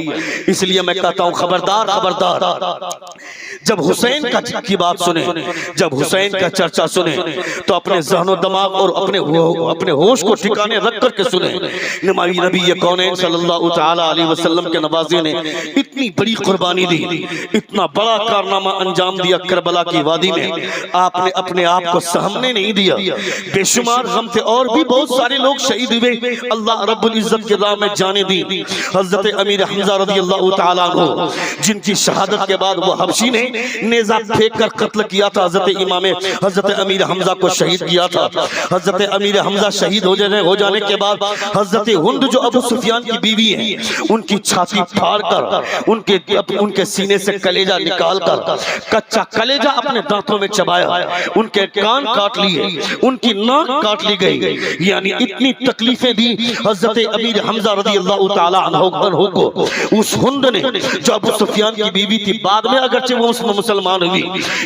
اس لیے میں کہتا ہوں خبردار خبردار، جب حسین کی بات سنیں، جب حسین کا چرچا سنیں تو اپنے ذہن و دماغ اور اپنے ہوش کو ٹھکانے رکھ کر کے سنیں۔ نبی کونین صلی اللہ تعالیٰ علیہ وسلم کے نوازے نے اتنی بڑی قربانی دی، اتنا بڑا کارنامہ انجام دیا کربلا کی وادی میں، آپ نے اپنے آپ کو سہمنے نہیں دیا۔ بے شمار غم تھے، اور بھی بہت سارے لوگ شہید ہوئے، اللہ رب العزت کے راہ میں جانیں دی۔ حضرت امیر حمزہ رضی اللہ تعالیٰ عنہ جن کی شہادت کے بعد وہ حبشی نے نیزہ پھینک کر قتل کیا تھا، حضرت امیر حمزہ کو شہید کیا تھا۔ حضرت امیر حمزہ شہید ہو جانے کے بعد حضرت ہند جو ابو سفیان کی بیوی ہیں، ان کی چھاتی پھاڑ کر ان کے سینے سے کلیجہ نکال کر کچا کلیجہ اپنے دانتوں میں چبایا، ان کے کان کاٹ لیے، ان کی ناک کاٹ لی گئی، یعنی اتنی تکلیفیں دی حضرت امیر حمزہ رضی اللہ تعالیٰ عنہ کو اس ہند نے جو ابو سفیان کی بیوی تھی۔ بعد میں اگرچہ وہ مسلمان ہوئی،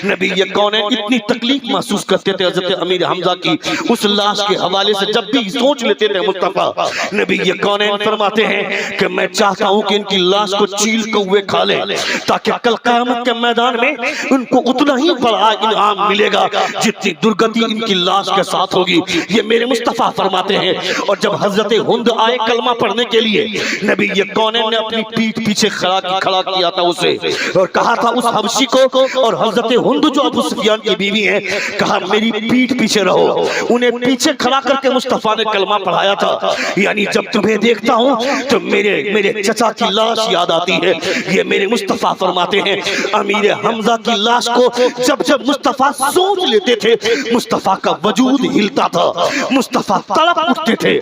نبی کونین اتنی تکلیف محسوس کرتے تھے حضرت امیر حمزہ کی اس لاش کے حوالے سے، جب بھی سوچ لیتے تھے مصطفیٰ۔ نبی کونین فرماتے ہیں کہ میں چاہتا ہوں کہ ان کی لاش کو چیل کوے کھا لیں، تاکہ کل قیامت کے میدان میں ان کو اتنا ہی بڑا انعام ملے گا جتنی درگتی ان کی لاش کے ساتھ ہوگی، یہ میرے مصطفیٰ فرماتے ہیں۔ اور جب حضرت ہند آئے کلمہ پڑھنے کے لیے، نبی کونین نے اپنی پیٹھ پیچھے کھڑا کیا تھا اسے، اور کہا تھا اس حبشی کو اور حضرت ہند جو ابو سفیان کی بیوی ہیں، کہا میری پیٹھ پیچھے رہو۔ انہیں پیچھے کھڑا کر کے مصطفیٰ نے کلمہ پڑھایا تھا، یعنی جب تمہیں دیکھتا ہوں تو میرے چچا کی لاش یاد آتی ہے۔ یہ میرے مصطفیٰ فرماتے ہیں امیر حمزہ کی لاش کو جب مصطفیٰ سوچ لیتے تھے، مصطفیٰ کا وجود ہلتا تھا، مصطفیٰ تڑپ اٹھتے تھے۔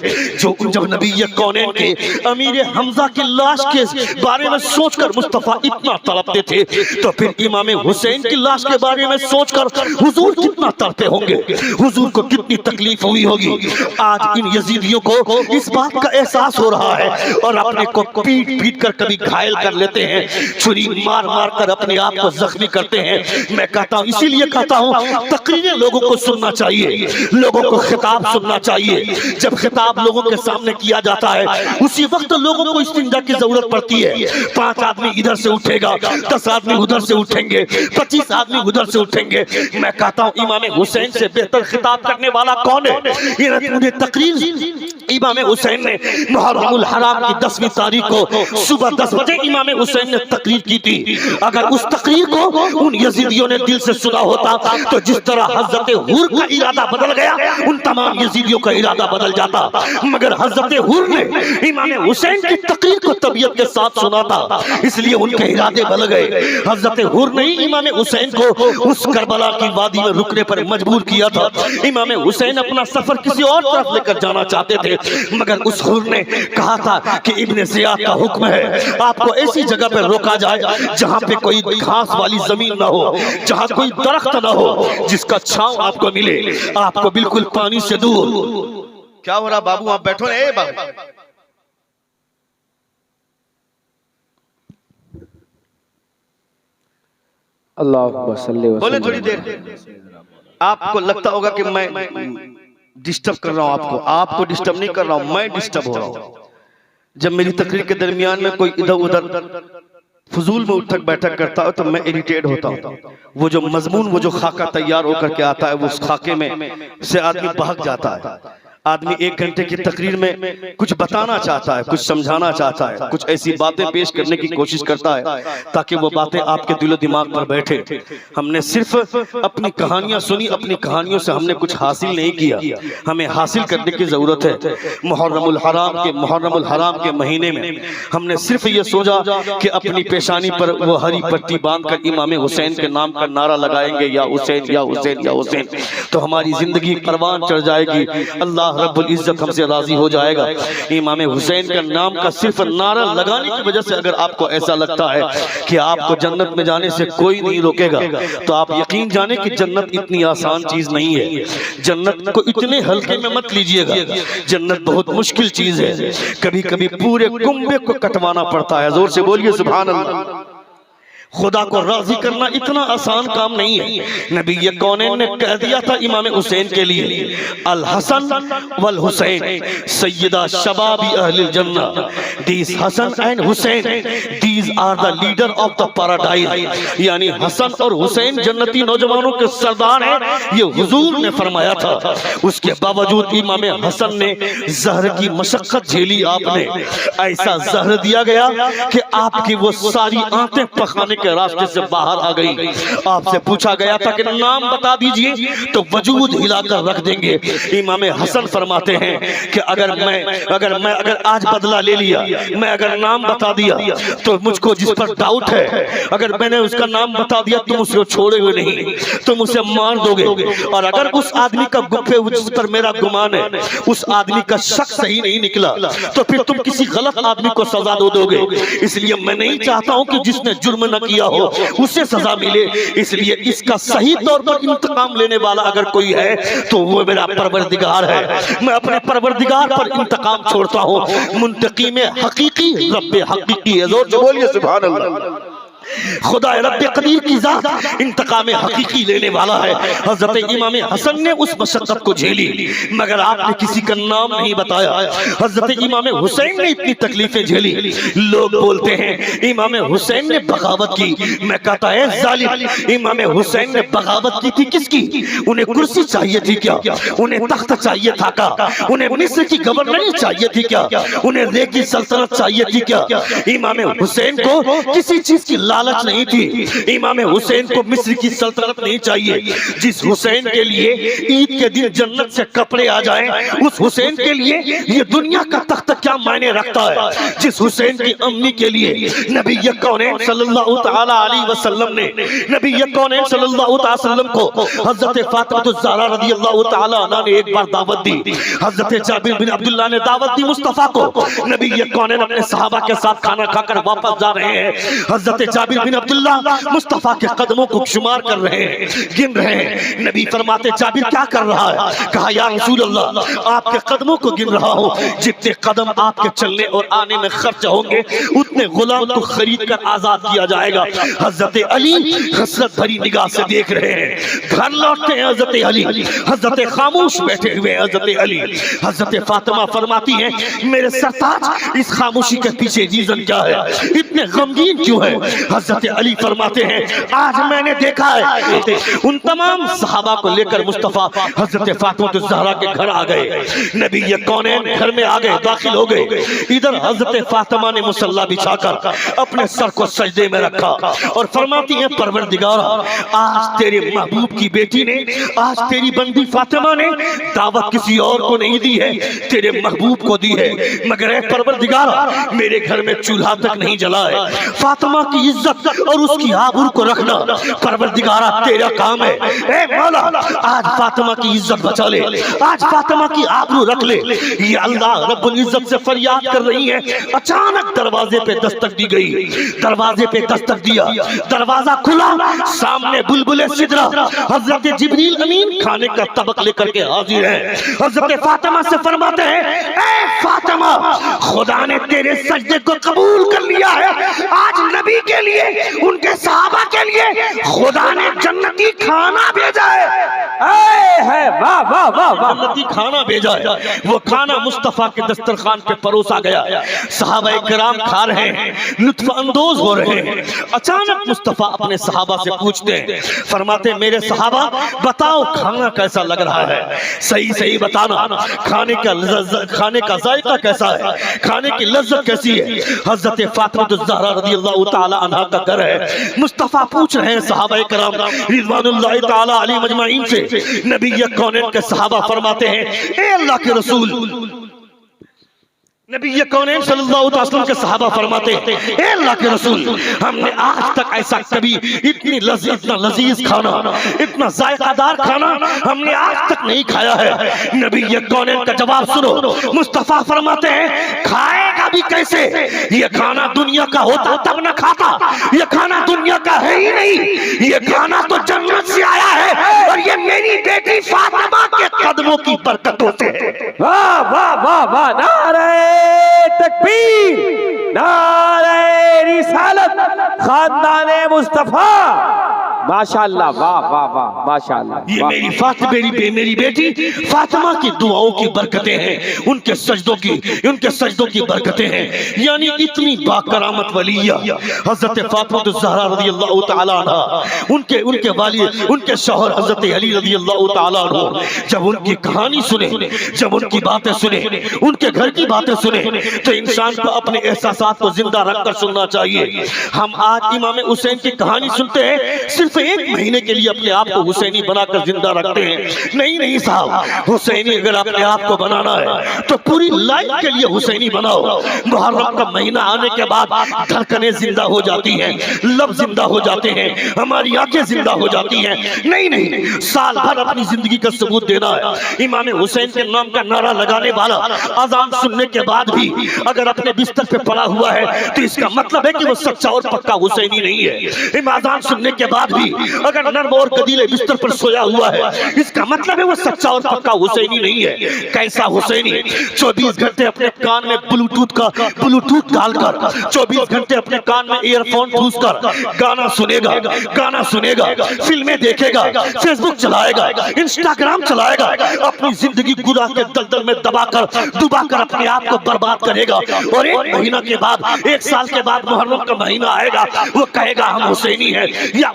جب نبی کونین کے امیر حمزہ کی لاش کے بارے میں سوچ کر مصطفیٰ اتنا تڑپتے تھے، تو پھر امام حسین کی لاش کے بارے میں سوچ کر حضور کتنا تڑپے ہوں گے، حضور کو کتنی تکلیف ہوئی ہوگی۔ ہوگی۔ آج ان یزیدیوں کو اس بات کا احساس ہو رہا ہے اور اپنے کو پیٹ پیٹ کر کبھی گھائل کر لیتے ہیں، چھری مار مار کر اپنے آپ کو زخمی کرتے ہیں۔ میں کہتا ہوں، اسی لیے کہتا ہوں تقریریں لوگوں کو سننا چاہیے، لوگوں کو خطاب سننا چاہیے۔ جب خطاب لوگوں کے سامنے کیا جاتا ہے اسی وقت لوگوں کو استنجا کی ضرورت پڑتی ہے۔ 5 آدمی ادھر سے اٹھے گا، 10 آدمی ادھر سے اٹھیں گے، 25 آدمی ادھر سے اٹھیں گے۔ میں کہتا ہوں امام حسین سے بہتر خطاب کرنے والا کون ہے؟ انہیں تقریر امام حسین نے محرم الحرام کی 10ویں تاریخ کو صبح 10 بجے امام حسین نے تقریر کی تھی۔ اگر اس تقریر کو ان یزیدیوں نے دل سے سنا ہوتا تو جس طرح حضرت حور کا ارادہ بدل گیا ان تمام یزیدیوں کا ارادہ بدل جاتا، مگر حضرت حور نے امام حسین کی تقریر کو طبیعت کے ساتھ سنا تھا، اس لیے ان کے ارادے بدل گئے۔ حضرت حور نے امام حسین کو اس کربلا کی وادی میں رکنے پر مجبور کیا تھا۔ امام حسین اپنا سفر کسی اور طرف لے کر جانا چاہتے تھے، مگر اس حور نے کہا تھا کہ ابن زیاد کا حکم ہے آپ کو ایسی جگہ پر روکا جائے جہاں پہ کوئی گھاس والی زمین نہ ہو، جہاں کوئی درخت نہ ہو، جس کا چھاؤں آپ کو ملے، آپ کو بالکل پانی سے دور۔ کیا ہو رہا بابو؟ آپ بیٹھو نا، اے بابو اللہم صلی و بولے سلم۔ تھوڑی دیر۔ آپ کو لگتا ہوگا کہ میں ڈسٹرب کر رہا ہوں آپ کو ڈسٹرب نہیں کر رہا ہوں، میں ڈسٹرب ہو رہا ہوں۔ جب میری تقریر کے درمیان میں کوئی ادھر ادھر فضول میں اٹھک بیٹھک کرتا ہے تو میں اریٹیٹ ہوتا ہوں۔ وہ جو مضمون، وہ جو خاکہ تیار ہو کر کے آتا ہے، وہ اس خاکے میں سے آدمی بہک جاتا ہے۔ آدمی 1 گھنٹے کی تقریر میں کچھ بتانا چاہتا ہے، کچھ سمجھانا چاہتا ہے، کچھ ایسی باتیں پیش کرنے کی کوشش کرتا ہے تاکہ وہ باتیں آپ کے دل و دماغ پر بیٹھے۔ ہم نے صرف اپنی کہانیاں سنی، اپنی کہانیوں سے ہم نے کچھ حاصل نہیں کیا، ہمیں حاصل کرنے کی ضرورت ہے۔ محرم الحرام کے مہینے میں ہم نے صرف یہ سوچا کہ اپنی پیشانی پر وہ ہری پٹی باندھ کر امام حسین کے نام کا نعرہ لگائیں گے، یا حسین یا حسین یا حسین، تو ہماری زندگی پروان چڑھ جائے گی، اللہ رب العزت ہم سے راضی ہو جائے گا۔ امام حسین کا نام کا صرف نعرہ لگانے کی وجہ سے اگر آپ کو ایسا لگتا ہے کہ آپ کو جنت میں جانے سے کوئی نہیں روکے گا تو آپ یقین جانیں کہ جنت اتنی آسان چیز نہیں ہے۔ جنت کو اتنے ہلکے میں مت لیجئے گا، جنت بہت مشکل چیز ہے، کبھی کبھی پورے کنبے کو کٹوانا پڑتا ہے۔ زور سے بولیے سبحان اللہ۔ خدا کو راضی کرنا اتنا آسان کام نہیں ہے۔ نبی کونین نے کہہ دیا تھا امام حسین کے لیے، الحسن والحسین سیدہ شباب اہل الجنہ، these Hasan and Hussain these are the leader of the paradise، یعنی حسن اور حسین جنتی نوجوانوں کے سردار ہیں، یہ حضور نے فرمایا تھا۔ اس کے باوجود امام حسن نے زہر کی مشقت جھیلی، آپ نے ایسا زہر دیا گیا کہ آپ کی وہ ساری آنتیں پخانے کے راستے سے باہر آ گئی۔ آپ سے پوچھا گیا تھا کہ نام بتا دیجئے تو وجود ہلا کر رکھ دیں گے۔ امام حسن فرماتے ہیں کہ اگر آج بدلہ لے لیا، میں اگر نام بتا دیا تو مجھ کو جس پر ڈاؤٹ ہے، اگر میں نے اس کا نام بتا دیا تم اسے چھوڑے ہوئے نہیں، تم اسے مار دو گے، اور اگر اس آدمی کا گپے جس پر میرا گمان ہے اس آدمی کا شک صحیح نہیں نکلا تو پھر تم کسی غلط آدمی کو سزا دو گے۔ اس لیے میں نہیں چاہتا ہوں کہ جس نے جرم نہ کیا ہو اسے سزا ملے، اس لیے اس کا صحیح طور پر انتقام لینے والا اگر کوئی ہے تو وہ میرا پروردگار ہے۔ میں اپنے پروردگار پر انتقام چھوڑتا ہوں۔ منتقم حقیقی رب حقیقی ہے، زور سے بولیے سبحان اللہ۔ خدا رب قدیر کی ذات انتقام حقیقی لینے والا ہے۔ حضرت امام حسن نے اس مشقت کو جھیلی، مگر آپ نے کسی کا نام نہیں بتایا۔ حضرت امام حسین نے اتنی تکلیفیں جھیلی، لوگ بولتے ہیں امام حسین نے بغاوت کی، میں کہتا ہے ظالم، امام حسین نے بغاوت کی تھی کس کی؟ انہیں کرسی چاہیے تھی کیا؟ انہیں تخت چاہیے تھا کیا؟ انہیں مصر کی گورنری چاہیے تھی کیا؟ انہیں رے کی سلطنت چاہیے تھی کیا؟ امام حسین کو کسی چیز کی لالچ نہیں تھی، امام حسین کو مصر کی سلطنت نہیں چاہیے۔ جس حسین کے لیے عید کے دن جنت سے کپڑے آ جائیں، اس حسین کے لیے یہ دنیا کا تخت کیا معنی رکھتا ہے؟ جس حسین کی امی کے لیے نبی کونین صلی اللہ تعالی علیہ وسلم نے نبی کونین صلی اللہ تعالی وسلم کو حضرت فاطمہ الزہرا رضی اللہ تعالی عنہ نے ایک بار دعوت دی، حضرت جابر بن عبداللہ نے دعوت دی مصطفیٰ کو، نبی کونین اپنے صحابہ کے ساتھ کھانا کھا کر واپس جا رہے ہیں، حضرت جابر بن عبداللہ مصطفیٰ کے قدموں کو شمار کر رہے ہیں، گن رہے ہیں۔ نبی فرماتے جابر کیا کر رہا ہے؟ کہا یا رسول اللہ آپ کے قدموں کو گن رہا ہوں، جتنے قدم آپ کے چلنے اور آنے میں خرچ ہوں گے اتنے غلام کو خرید کر آزاد کیا جائے گا۔ حضرت علی حسرت بھری نگاہ سے دیکھ رہے ہیں، گھر لوٹتے ہیں حضرت علی، حضرت خاموش بیٹھے ہوئے حضرت علی۔ حضرت فاطمہ فرماتی ہیں میرے سرتاج اس خاموشی کے پیچھے ریزن کیا ہے، اتنے غمگین کیوں ہے؟ حضرت علی فرماتے ہیں آج میں نے دیکھا ہے ان تمام صحابہ کو لے کر مصطفیٰ حضرت فاطمہ الزہرا کے گھر آ گئے، نبی کونین گھر میں آ گئے، داخل ہو گئے۔ ادھر حضرت فاطمہ نے مصلی بچھا کر اپنے سر کو سجدے میں رکھا اور فرماتی ہیں پروردگارا آج تیرے محبوب کی بیٹی نے، آج تیری بندی فاطمہ نے دعوت کسی اور کو نہیں دی ہے، تیرے محبوب کو دی ہے، مگر اے پروردگارا میرے گھر میں چولہا تک نہیں جلا ہے۔ فاطمہ کی عزت اور اس کی آبرو کو رکھنا پروردگارا تیرا کام ہے، اے مولا آج فاطمہ کی عزت بچا لے، آج فاطمہ کی آبرو رکھ لے۔ یہ اللہ رب العزت سے فریاد کر رہی ہے۔ اچانک دروازے پہ دستک دی گئی، دروازے پہ دستک دیا، دروازہ کھلا، سامنے بلبل سدرہ حضرت جبریل امین کھانے کا طبق لے کر کے حاضر ہے۔ حضرت فاطمہ سے فرماتے ہیں اے فاطمہ خدا نے تیرے سجدے کو قبول کر لیا ہے، آج نبی کے لیے ان کے صحابہ کے لیے خدا نے جنتی کھانا بھیجا ہے، واہ واہ واہ واہ، جنتی کھانا بھیجا ہے۔ وہ کھانا مصطفیٰ کے دسترخوان پہ پروسا گیا، صحابہ کرام کھا رہے ہیں، لطف اندوز ہو رہے ہیں۔ اچانک مصطفیٰ اپنے صحابہ سے پوچھتے ہیں، فرماتے ہیں میرے صحابہ بتاؤ کھانا کیسا لگ رہا ہے، صحیح صحیح بتانا، کھانے کا ذائقہ کیسا ہے، کھانے کی لذت کیسی ہے۔ حضرت فاطمہ الزہرا رضی اللہ تعالی عنہ کا گھر ہے، مصطفیٰ پوچھ رہے ہیں صحابہ کرام رضوان اللہ تعالی علیہ مجمعین سے۔ نبی کونین کے صحابہ فرماتے ہیں اے اللہ کے رسول، نبی کونین صلی اللہ علیہ وسلم کے صحابہ فرماتے ہیں اے اللہ کے رسول ہم نے آج تک ایسا کبھی اتنا لذیذ کھانا، اتنا ذائقہ دار کھانا ہم نے آج تک نہیں کھایا ہے۔ نبی کونین کا جواب سنو، مصطفیٰ فرماتے ہیں کھائے گا بھی کیسے، یہ کھانا دنیا کا ہوتا تب نہ کھاتا، یہ کھانا دنیا کا ہے ہی نہیں، یہ کھانا تو جنت سے آیا ہے اور یہ میری بیٹی فاطمہ کے قدموں کی برکتوں سے ہے۔ واہ واہ واہ واہ، نعرہ تکبیر، نعرہ رسالت، خاندان مصطفیٰ، ماشاءاللہ، واہ واہ واہ، ماشاءاللہ۔ یہ میری بیٹی فاطمہ کی دعاؤں کی برکتیں ہیں، ان کے سجدوں کی برکتیں ہیں، یعنی اتنی باکرامت ولیہ حضرت فاطمہ الزہرا رضی اللہ تعالی عنہ، ان کے والد، ان کے شوہر حضرت علی رضی اللہ تعالی عنہ، جب ان کی کہانی سنے، جب ان کی باتیں سنے، ان کے گھر کی باتیں سنے، تو انسان کو اپنے احساسات کو زندہ رکھ کر سننا چاہیے۔ ہم آج امام حسین کی کہانی سنتے ہیں، صرف ایک مہینے کے لیے اپنے آپ کو حسینی بنا کر زندہ رکھتے ہیں، نہیں صاحب، حسینی اگر اپنے آپ کو بنانا ہے تو پوری لائف کے لیے حسینی بناؤ۔ محرم کا مہینہ آنے کے بعد دھڑکنیں زندہ ہو جاتی ہیں، لب زندہ ہو جاتے ہیں، ہماری آنکھیں زندہ ہو جاتی ہیں، نہیں سال بھر اپنی زندگی کا ثبوت دینا ہے۔ امام حسین کے نام کا نعرہ لگانے والا اذان سننے کے بعد بھی اگر اپنے بستر پہ پڑا ہوا ہے تو اس کا مطلب ہے کہ وہ سچا اور پکا حسینی نہیں ہے۔ اذان سننے کے بعد بھی اگر نرم اور گدیلے بستر پر سویا ہوا ہے اس کا مطلب ہے وہ سچا اور پکا حسینی نہیں ہے۔ کیسا حسینی؟ 24 گھنٹے اپنے کان میں بلوٹوتھ ڈال کر، 24 گھنٹے اپنے کان میں ایئر فون ٹھوس کر گانا سنے گا، فلمیں دیکھے گا، فیس بک چلائے گا، انسٹاگرام چلائے گا، اپنی زندگی گناہ کے دلدل میں دبا کر اپنے آپ کو برباد کرے گا، اور ایک مہینہ کے بعد، ایک سال کے بعد محرم کا مہینہ آئے گا، وہ کہے گا ہم حسینی ہیں، یا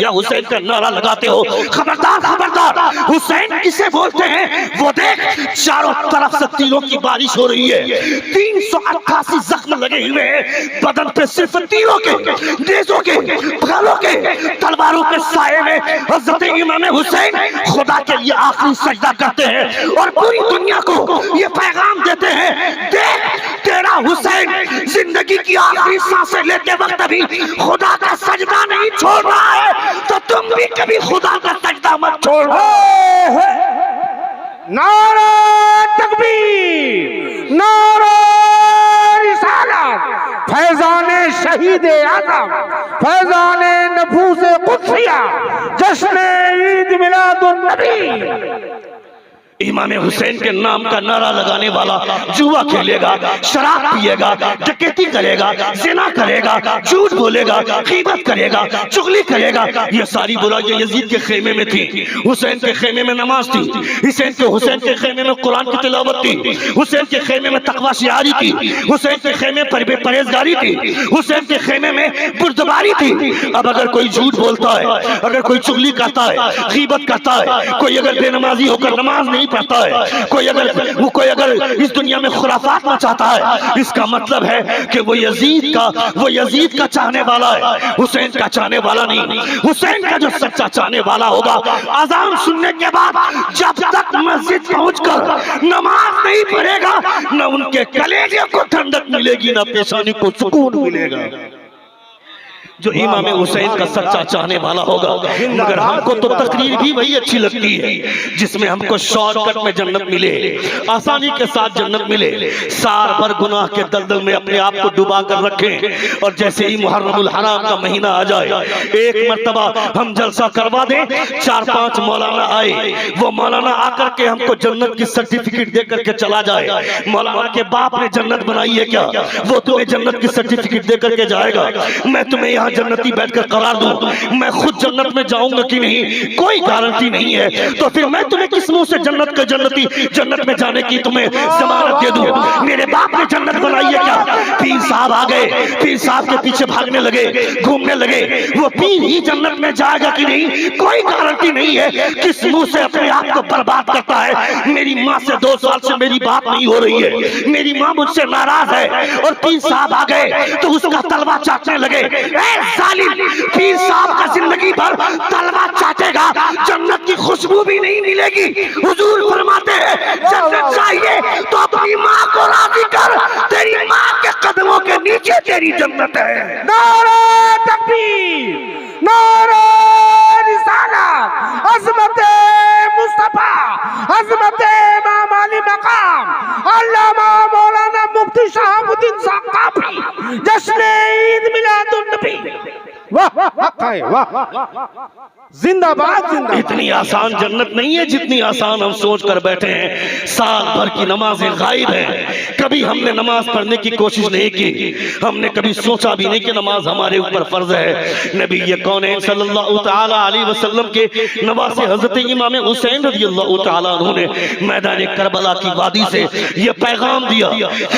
حسین کا نعرہ لگاتے ہو۔ خبردار، حسین کسے بولتے ہیں؟ وہ دیکھ چاروں طرف سے تیروں کی بارش ہو رہی ہے، 388 زخم لگے ہوئے ہیں بدن پہ، صرف تیروں کے، نیزوں کے، بھالوں کے، تلواروں کے سائے میں حضرت امام حسین خدا کے لیے آخری سجدہ کرتے ہیں اور پوری دنیا کو یہ پیغام دیتے ہیں، دیکھ تیرا حسین زندگی کی آخری سانسیں لیتے وقت بھی خدا کا سجدہ نہیں چھوڑ رہا ہے، تو تم بھی کبھی خدا کا سجدہ مت چھوڑو۔ نعرہ تکبیر، نعرہ رسالت، فیضان شہید اعظم، فیضان جشن عید میلاد النبی۔ امام حسین کے نام کا نعرہ لگانے والا جوا کھیلے گا، شراب پیے گا، ڈکیتی کرے گا، زنا کرے گا، جھوٹ بولے گا، غیبت کرے گا، چغلی کرے گا، یہ ساری برائیاں یزید کے خیمے میں تھی۔ حسین کے خیمے میں نماز تھی، حسین کے خیمے میں قرآن کی تلاوت تھی، حسین کے خیمے میں تقوی شعاری تھی، حسین کے خیمے پر پرہیزگاری تھی، حسین کے خیمے میں بردباری تھی۔ اب اگر کوئی جھوٹ بولتا ہے، اگر کوئی چغلی کرتا ہے، غیبت کرتا ہے، کوئی اگر بے نمازی ہو کر نماز نہیں پڑھتا ہے، کوئی اگر اس دنیا میں خرافات مچاتا ہے، اس کا مطلب ہے کہ وہ یزید کا چاہنے والا ہے، حسین کا چاہنے والا نہیں۔ حسین کا جو سچا چاہنے والا ہوگا، اذان سننے کے بعد جب تک مسجد پہنچ کر نماز نہیں پڑھے گا، نہ ان کے کلیجے کو ٹھنڈک ملے گی، نہ پیشانی کو سکون ملے گا۔ جو امام حسین کا سچا چاہنے والا ہوگا، مگر ہم کو تو تقریر بھی وہی اچھی لگتی ہے جس میں ہم کو شارٹ کٹ میں جنت ملے، آسانی کے ساتھ جنت ملے، سال بھر گناہ کے دلدل میں اپنے آپ کو ڈبا کر رکھیں، اور جیسے ہی محرم الحرام کا مہینہ آ جائے، ایک مرتبہ ہم جلسہ کروا دیں، 4-5 مولانا آئے، وہ مولانا آ کر کے ہم کو جنت کی سرٹیفکیٹ دے کر کے چلا جائے۔ مولانا کے باپ نے جنت بنائی ہے کیا؟ وہ تمہیں جنت کی سرٹیفکیٹ دے کر کے جائے گا۔ میں تمہیں یہاں جنتی بیٹھ کر قرار دوں، میں خود جنت میں جاؤں گا کہ نہیں کوئی گارنٹی نہیں ہے، تو پھر میں تمہیں کس منہ سے جنت میں جانے کی تمہیں ضمانت دے دوں؟ میرے باپ نے جنت بنائی ہے کیا؟ پیر صاحب آ گئے، پیر صاحب کے پیچھے بھاگنے لگے، گھومنے لگے، وہ پیر ہی جنت میں جائے گا کہ نہیں کوئی گارنٹی نہیں ہے۔ کس منہ سے اپنے آپ کو برباد کرتا ہے؟ میری ماں سے 2 سال سے میری بات نہیں ہو رہی ہے، میری ماں مجھ سے ناراض ہے، اور پیر صاحب آ گئے تو اس کا تلوا چاٹنے لگے۔ ظالم، پیر صاحب کا زندگی بھر تلوا چاٹے گا، جنت کی خوشبو بھی نہیں ملے گی۔ حضور فرماتے ہیں جنت چاہیے تو اپنی ماں کو راضی کر، تیری ماں کے قدموں کے نیچے تیری جنت ہے۔ نعرہ تکبیر، نعرہ رسالت، عظمت مصطفیٰ، عظمت امام علی مقام، علامہ مولانا مفتی شہاب الدین ثقافی، جشن عید میلاد النبی۔ واہ واہ واہ، زندہ باد زندہ۔ اتنی آسان جنت نہیں ہے جتنی آسان ہم سوچ کر بیٹھے ہیں۔ سال بھر کی نمازیں غائب ہیں، کبھی ہم نے نماز پڑھنے کی کوشش نہیں کی، ہم نے کبھی سوچا بھی نہیں کہ نماز ہمارے اوپر فرض ہے۔ نبی کونین صلی اللہ تعالی علیہ وسلم کے نواسے حضرت امام حسین رضی اللہ تعالیٰ عنہ نے میدان کربلا کی وادی سے یہ پیغام دیا،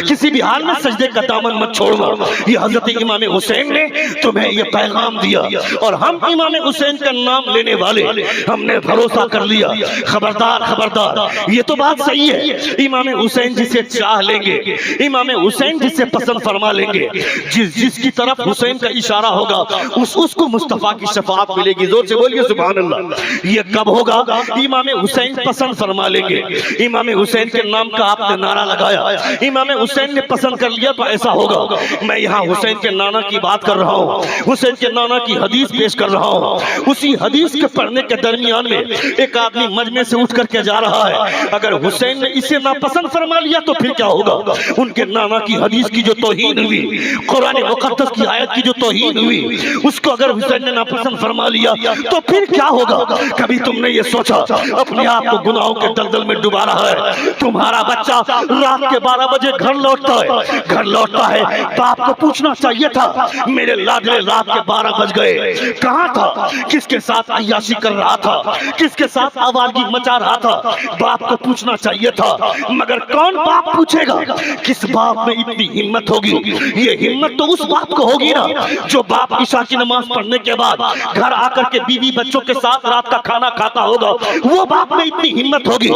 کسی بھی حال میں سجدے کا دامن مت چھوڑنا۔ یہ حضرت امام حسین نے تمہیں یہ پیغام دیا، اور ہم امام حسین کا نام لینے والے ہم نے بھروسہ کر لیا۔ خبردار خبردار، یہ تو بات صحیح ہے، امام حسین جسے چاہ لیں گے، امام حسین جسے پسند فرما لیں گے، جس کی طرف حسین کا اشارہ ہوگا اس کو مصطفیٰ کی شفاعت ملے گی۔ زور سے بولیے سبحان اللہ۔ یہ کب ہوگا؟ امام حسین پسند فرما لیں گے، امام حسین کے نام کا آپ نے نعرہ لگایا، امام حسین نے پسند کر لیا تو ایسا ہوگا۔ میں یہاں حسین کے نانا کی بات کر رہا ہوں، حسین کے نانا کی حدیث پیش کر رہا ہوں، اسی حدیث کے پڑھنے کے درمیان میں ایک آدمی مجمع سے اٹھ کر کے جا رہا ہے، اگر حسین نے اسے ناپسند فرما لیا تو پھر کیا ہوگا؟ ان کے نانا کی حدیث کی جو توہین ہوئی، قرآن مقدس کی آیت کی جو توہین ہوئی، اس کو اگر حسین نے ناپسند فرما لیا تو پھر کیا ہوگا؟ کبھی تم نے یہ سوچا؟ اپنے آپ کو گناہوں کے دلدل میں ڈبا رہا ہے، تمہارا بچہ رات کے 12 بجے گھر لوٹتا ہے، باپ کو پوچھنا چاہیے تھا میرے لاڈلے رات کے 12 بج گئے کہاں تھا، کس کے ساتھ عیاشی کر رہا تھا، کس کے ساتھ آوارگی مچا رہا تھا، باپ کو پوچھنا چاہیے تھا۔ مگر کون باپ پوچھے گا؟ کس باپ میں اتنی ہمت ہوگی؟ یہ ہمت تو اس باپ کو ہوگی نا جو باپ عشاء کی نماز پڑھنے کے بعد گھر آ کر کے بیوی بچوں کے ساتھ رات کا کھانا کھاتا ہوگا، وہ باپ میں اتنی ہمت ہوگی۔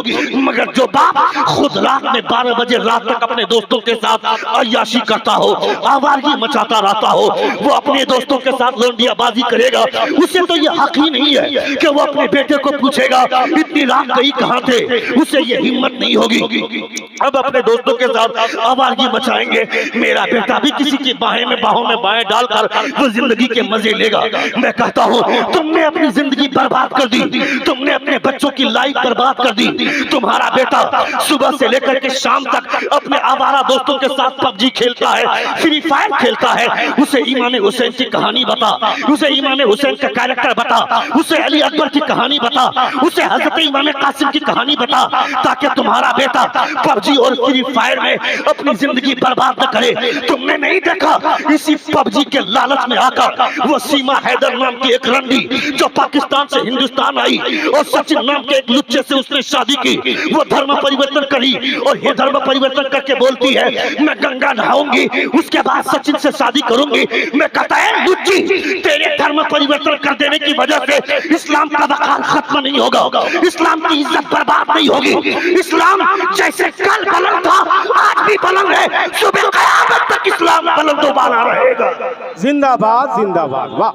مگر جو باپ خود رات میں 12 بجے رات تک اپنے دوستوں کے ساتھ عیاشی کرتا ہو، آوارگی مچاتا رہتا ہو، وہ اپنے دوستوں کے ساتھ لونڈیا بازی کرے گا، اسے تو یہ حق ہی نہیں ہے کہ وہ اپنے بیٹے کو پوچھے گا اتنی رات گئی کہاں تھے، اسے یہ ہمت نہیں ہوگی۔ اب اپنے دوستوں کے ساتھ آوارگی مچائیں گے، میرا بیٹا بھی کسی کی باہوں میں بائیں ڈال کر وہ زندگی کے مزے لے گا۔ میں کہتا ہوں تم نے اپنی زندگی برباد کر دی، تم نے اپنے بچوں کی لائف برباد کر دی۔ تمہارا بیٹا صبح سے لے کر کے شام تک اپنے آوارہ دوستوں کے ساتھ PUBG کھیلتا ہے، فری فائر کھیلتا ہے، اسے امام حسین کی کہانی بتا، اسے امام حسین کا کیریکٹر بتا, اسے علی اکبر کی کہانی بتا, اسے حضرت امام قاسم کی کہانی بتا, تاکہ تمہارا بیٹا پب جی اور فری فائر میں اپنی زندگی برباد نہ کرے. تم نے نہیں دیکھا اسی پب جی کے لالچ میں آ کر وہ سیما حیدر نام کی ایک رنڈی جو پاکستان سے ہندوستان آئی اور سچن نام کے ایک لچے سے اس نے شادی کی, وہ دھرم پریورتن کری اور یہ دھرم پریورتن کر کے بولتی ہے میں گنگا نہاؤں گی اس کے بعد سچن سے شادی کروں گی. میں کہتا ہے لچی, تیرے دھرم پریورتن کر دینے کی وجہ سے اسلام کا وقار ختم نہیں ہوگا, اسلام کی عزت برباد نہیں ہوگی. اسلام جیسے کل بلند تھا آج بھی بلند ہے, صبح قیامت تک اسلام بلند و بالا رہے گا. زندہ باد زندہ باد. واہ,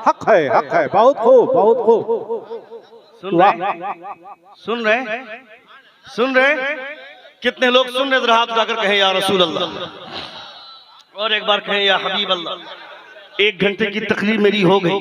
حق ہے حق ہے, بہت خوب بہت خوب. سن رہے کتنے لوگ سن رہے, ذرا ہاتھ اٹھا کر کہیں یا رسول اللہ, اور ایک بار کہیں یا حبیب اللہ. 1 گھنٹے کی تقریر میری ہو گئی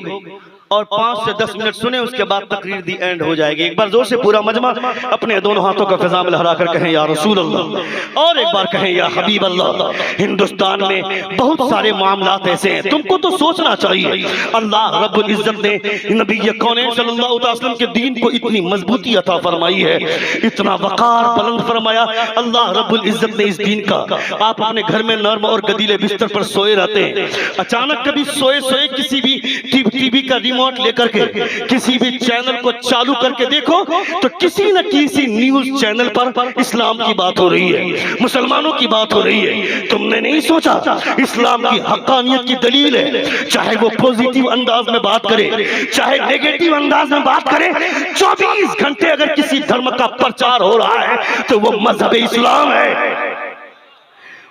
اور 5 سے 10 منٹ سنے, اس کے بعد تقریر دی اینڈ ہو جائے گی. ایک بار زور سے پورا مجمع اپنے دونوں ہاتھوں کا فضا میں لہرا کر کہیں یا رسول اللہ, اور ایک بار کہیں یا حبیب اللہ. ہندوستان میں بہت سارے معاملات ایسے ہیں, تم کو تو سوچنا چاہیے. اللہ رب العزت نے نبی کونین صلی اللہ علیہ وسلم کے دین کو اتنی مضبوطی عطا فرمائی ہے, اتنا وقار بلند فرمایا اللہ رب العزت نے اس دین کا. آپ اپنے گھر میں نرم اور گدیلے بستر پر سوئے رہتے ہیں, اچانک کبھی سوئے کسی بھی ٹی وی کا ریموٹ لے کر کے کسی بھی چینل کو چالو کر کے دیکھو تو کسی نہ کسی نیوز چینل پر اسلام کی بات ہو رہی ہے, مسلمانوں کی بات ہو رہی ہے. تم نے نہیں سوچا اسلام کی حقانیت کی دلیل ہے, چاہے وہ پوزیٹیو انداز میں بات کرے چاہے نیگیٹیو انداز میں بات کرے, 24 گھنٹے اگر کسی دھرم کا پرچار ہو رہا ہے تو وہ مذہب اسلام ہے,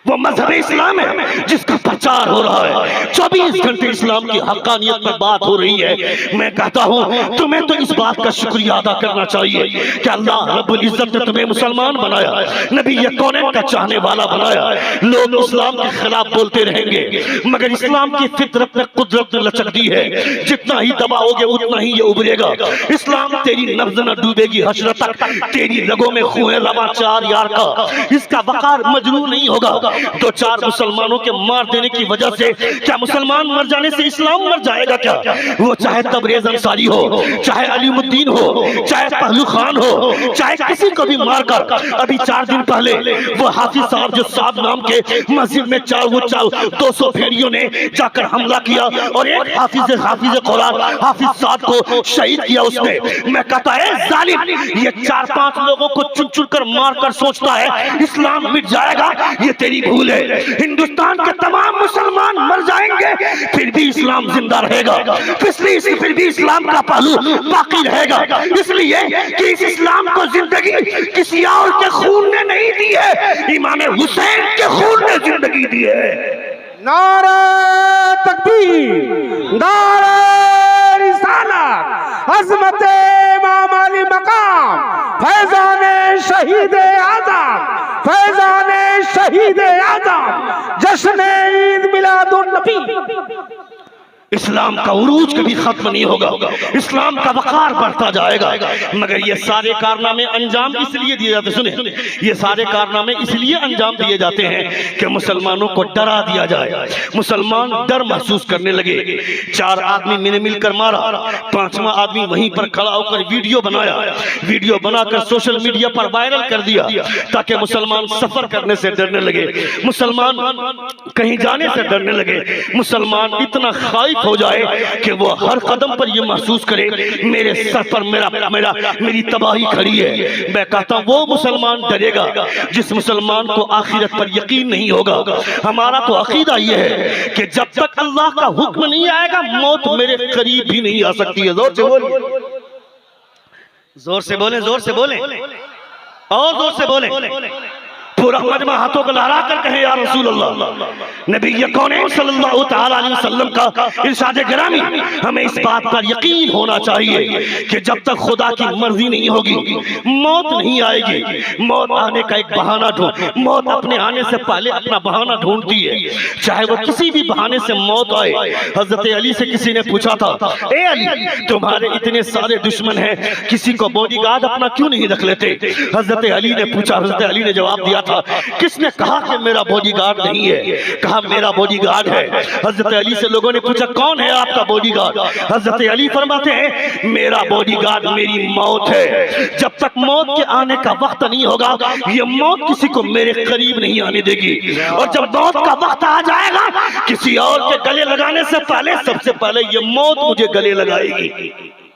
وہ مذہب اسلام ہے جس کا پرچار ہو رہا ہے. 24 گھنٹے اسلام کی حقانیت پر بات ہو رہی ہے. میں کہتا ہوں تمہیں تو اس بات کا شکریہ ادا کرنا چاہیے کہ اللہ رب العزت نے تمہیں مسلمان بنایا, نبی کونین کا چاہنے والا بنایا. لوگ اسلام کے خلاف بولتے رہیں گے مگر اسلام کی فطرت میں قدرت نے لچک دی ہے, جتنا ہی دباؤ گے اتنا ہی یہ ابھرے گا. اسلام تیری نبض نہ ڈوبے گی حشر تک, تیری رگوں میں خون رواں 4 یار کا, اس کا وقار مجروح نہیں ہوگا. 2-4 مسلمانوں کے مار دینے کی وجہ سے کیا مسلمان مر جانے سے اسلام مر جائے گا کیا؟ وہ چاہے تبریز انصاری ہو, چاہے علیم الدین ہو, چاہے پہلو خان ہو, چاہے کسی کو بھی مار کر. ابھی 4 دن پہلے وہ حافظ صاحب جو صاحب نام کے مسجد میں 200 بھیڑیوں نے جا کر حملہ کیا اور ایک حافظ قرآن حافظ صاحب کو شہید کیا. اس نے میں کہتا ہے ظالم, یہ 4-5 لوگوں کو چن چن کر مار کر سوچتا ہے اسلام مٹ جائے گا, یہ تیری بھول ہے. ہندوستان کے تمام مسلمان مر جائیں گے پھر بھی اسلام زندہ رہے گا, پھر بھی اسلام کا پہلو باقی رہے گا, اس لیے کہ اس اسلام کو زندگی کسی اور کے خون نے نہیں دی ہے, امام حسین کے خون نے زندگی دی ہے. نعرہ تکبیر, نعرہ رسالت, عظمت امام علی مقام, فیضان شہید اعظم, فیضان شہید اعظم, جشن عید میلاد النبی. اسلام کا عروج کبھی ختم نہیں ہوگا, اسلام کا وقار بڑھتا جائے گا. مگر یہ سارے کارنامے انجام اس لیے دیے جاتے, سنیں, یہ سارے کارنامے اس لیے انجام دیے جاتے ہیں کہ مسلمانوں کو ڈرا دیا جائے, مسلمان ڈر محسوس کرنے لگے. 4 آدمی میں نے مل کر مارا, 5واں آدمی وہیں پر کھڑا ہو کر ویڈیو بنایا, ویڈیو بنا کر سوشل میڈیا پر وائرل کر دیا تاکہ مسلمان سفر کرنے سے ڈرنے لگے, مسلمان کہیں جانے سے ڈرنے لگے, مسلمان اتنا خائف ہو جائے کہ وہ ہر قدم پر یہ محسوس کرے میرے سر پر میری تباہی کھڑی ہے. میں کہتا ہوں وہ مسلمان ڈرے گا جس مسلمان کو آخرت پر یقین نہیں ہوگا. ہمارا تو عقیدہ یہ ہے کہ جب تک اللہ کا حکم نہیں آئے گا موت میرے قریب بھی نہیں آ سکتی ہے. زور سے بولیں, زور سے بولیں, اور زور سے بولیں. پورا مجمع ہاتھوں کو لہرا کر کہے یا رسول اللہ. نبی کونین صلی اللہ تعالیٰ علیہ وسلم کا ارشاد گرامی, ہمیں اس بات پر یقین ہونا چاہیے کہ جب تک خدا کی مرضی نہیں ہوگی موت نہیں آئے گی. موت آنے کا ایک بہانہ موت اپنے آنے سے پہلے اپنا بہانہ ڈھونڈتی ہے, چاہے وہ کسی بھی بہانے سے موت آئے. حضرت علی سے کسی نے پوچھا تھا, اے علی تمہارے اتنے سارے دشمن ہیں, کسی کو باڈی گارڈ اپنا کیوں نہیں رکھ لیتے؟ حضرت علی نے پوچھا, حضرت علی نے جواب دیا تھا. کس نے کہا کہ میرا باڈی گارڈ نہیں ہے؟ کہا میرا باڈی گارڈ ہے. حضرت علی سے لوگوں نے پوچھا کون ہے آپ کا باڈی گارڈ؟ حضرت علی فرماتے ہیں میرا باڈی گارڈ میری موت ہے. جب تک موت کے آنے کا وقت نہیں ہوگا یہ موت کسی کو میرے قریب نہیں آنے دے گی. اور جب موت کا وقت آ جائے گا کسی اور کے گلے لگانے سے پہلے سب سے پہلے یہ موت مجھے گلے لگائے گی.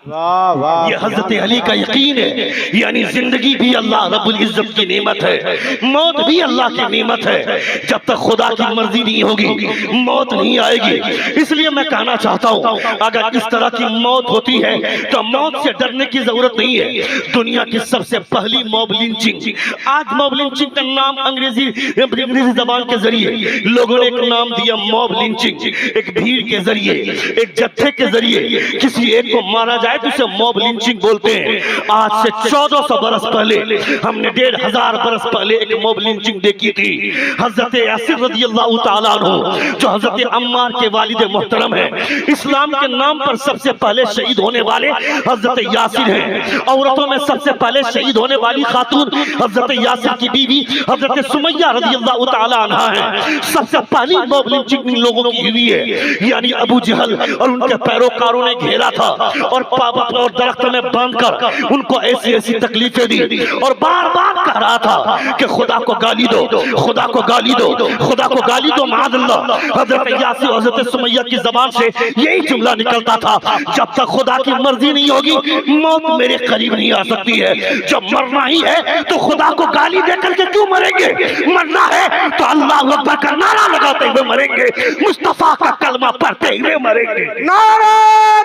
یہ حضرت علی کا یقین ہے. یعنی زندگی بھی اللہ رب العزت کی نعمت ہے, موت بھی اللہ کی نعمت ہے. جب تک خدا کی مرضی نہیں ہوگی موت نہیں آئے گی. اس لیے میں کہنا چاہتا ہوں اگر اس طرح کی موت ہوتی ہے تو موت سے ڈرنے کی ضرورت نہیں ہے. دنیا کی سب سے پہلی موب لنچنگ, آج موب لنچنگ کا نام انگریزی زبان کے ذریعے لوگوں نے ایک نام دیا موب لنچنگ. ایک بھیڑ کے ذریعے, ایک جتھے کے ذریعے کسی ایک کو مارا جائے تو اسے موب لنچنگ بولتے ہیں. آج سے 1400 برس پہلے ہم نے 1500 برس پہلے ایک موب لنچنگ دیکھی تھی. حضرت یاسر رضی اللہ تعالیٰ عنہ جو حضرت عمار کے والد محترم ہیں, اسلام کے نام پر سب سے پہلے شہید ہونے والے حضرت یاسر ہیں. عورتوں میں سب سے پہلے شہید ہونے والی خاتون حضرت یاسر کی بیوی حضرت سمیہ رضی اللہ تعالیٰ عنہ ہیں. سب سے پہلی موب لنچنگ ان لوگوں کی ہوئی ہے. یعنی ابو جہل اور ان کے پیروکاروں نے گھیرا تھا اور اور درخت میں باندھ کر ان کو ایسی ایسی تکلیفیں دی اور بار بار کہہ رہا تھا کہ خدا کو گالی دو, خدا کو گالی دو, خدا کو گالی دو معاذ اللہ. حضرت یاسر اور حضرت سمیہ کی زبان سے یہی جملہ نکلتا تھا جب تک خدا کی مرضی نہیں ہوگی موت میرے قریب نہیں آ سکتی ہے. جب مرنا ہی ہے تو خدا کو گالی دے کر کے کیوں مریں گے؟ مرنا ہے تو اللہ اکبر کا نعرہ لگاتے ہوئے مریں گے, مصطفیٰ کا کلمہ پڑھتے ہوئے مریں گے. نعرہ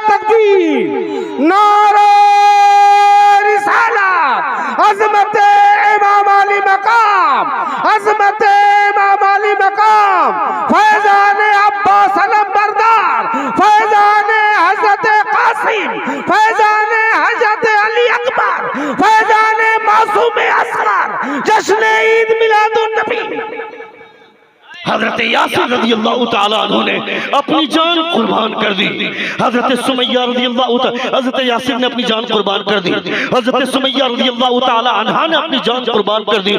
تکبیر, نعرہ رسالت, عظمت امام علی مقام, عظمت امام علی مقام, فیضان عباس علم بردار, فیضان حضرت قاسم, فیضان حضرت علی اکبر, فیضان معصوم اصغر, جشن عید میلاد النبی. حضرت یاسر رضی اللہ تعالیٰ عنہ نے اپنی جان قربان کر دی. حضرت سمیہ رضی اللہ تعالیٰ, حضرت یاسر نے اپنی جان قربان کر دی. حضرت سمیہ رضی اللہ تعالیٰ عنہ نے اپنی جان قربان کر دی.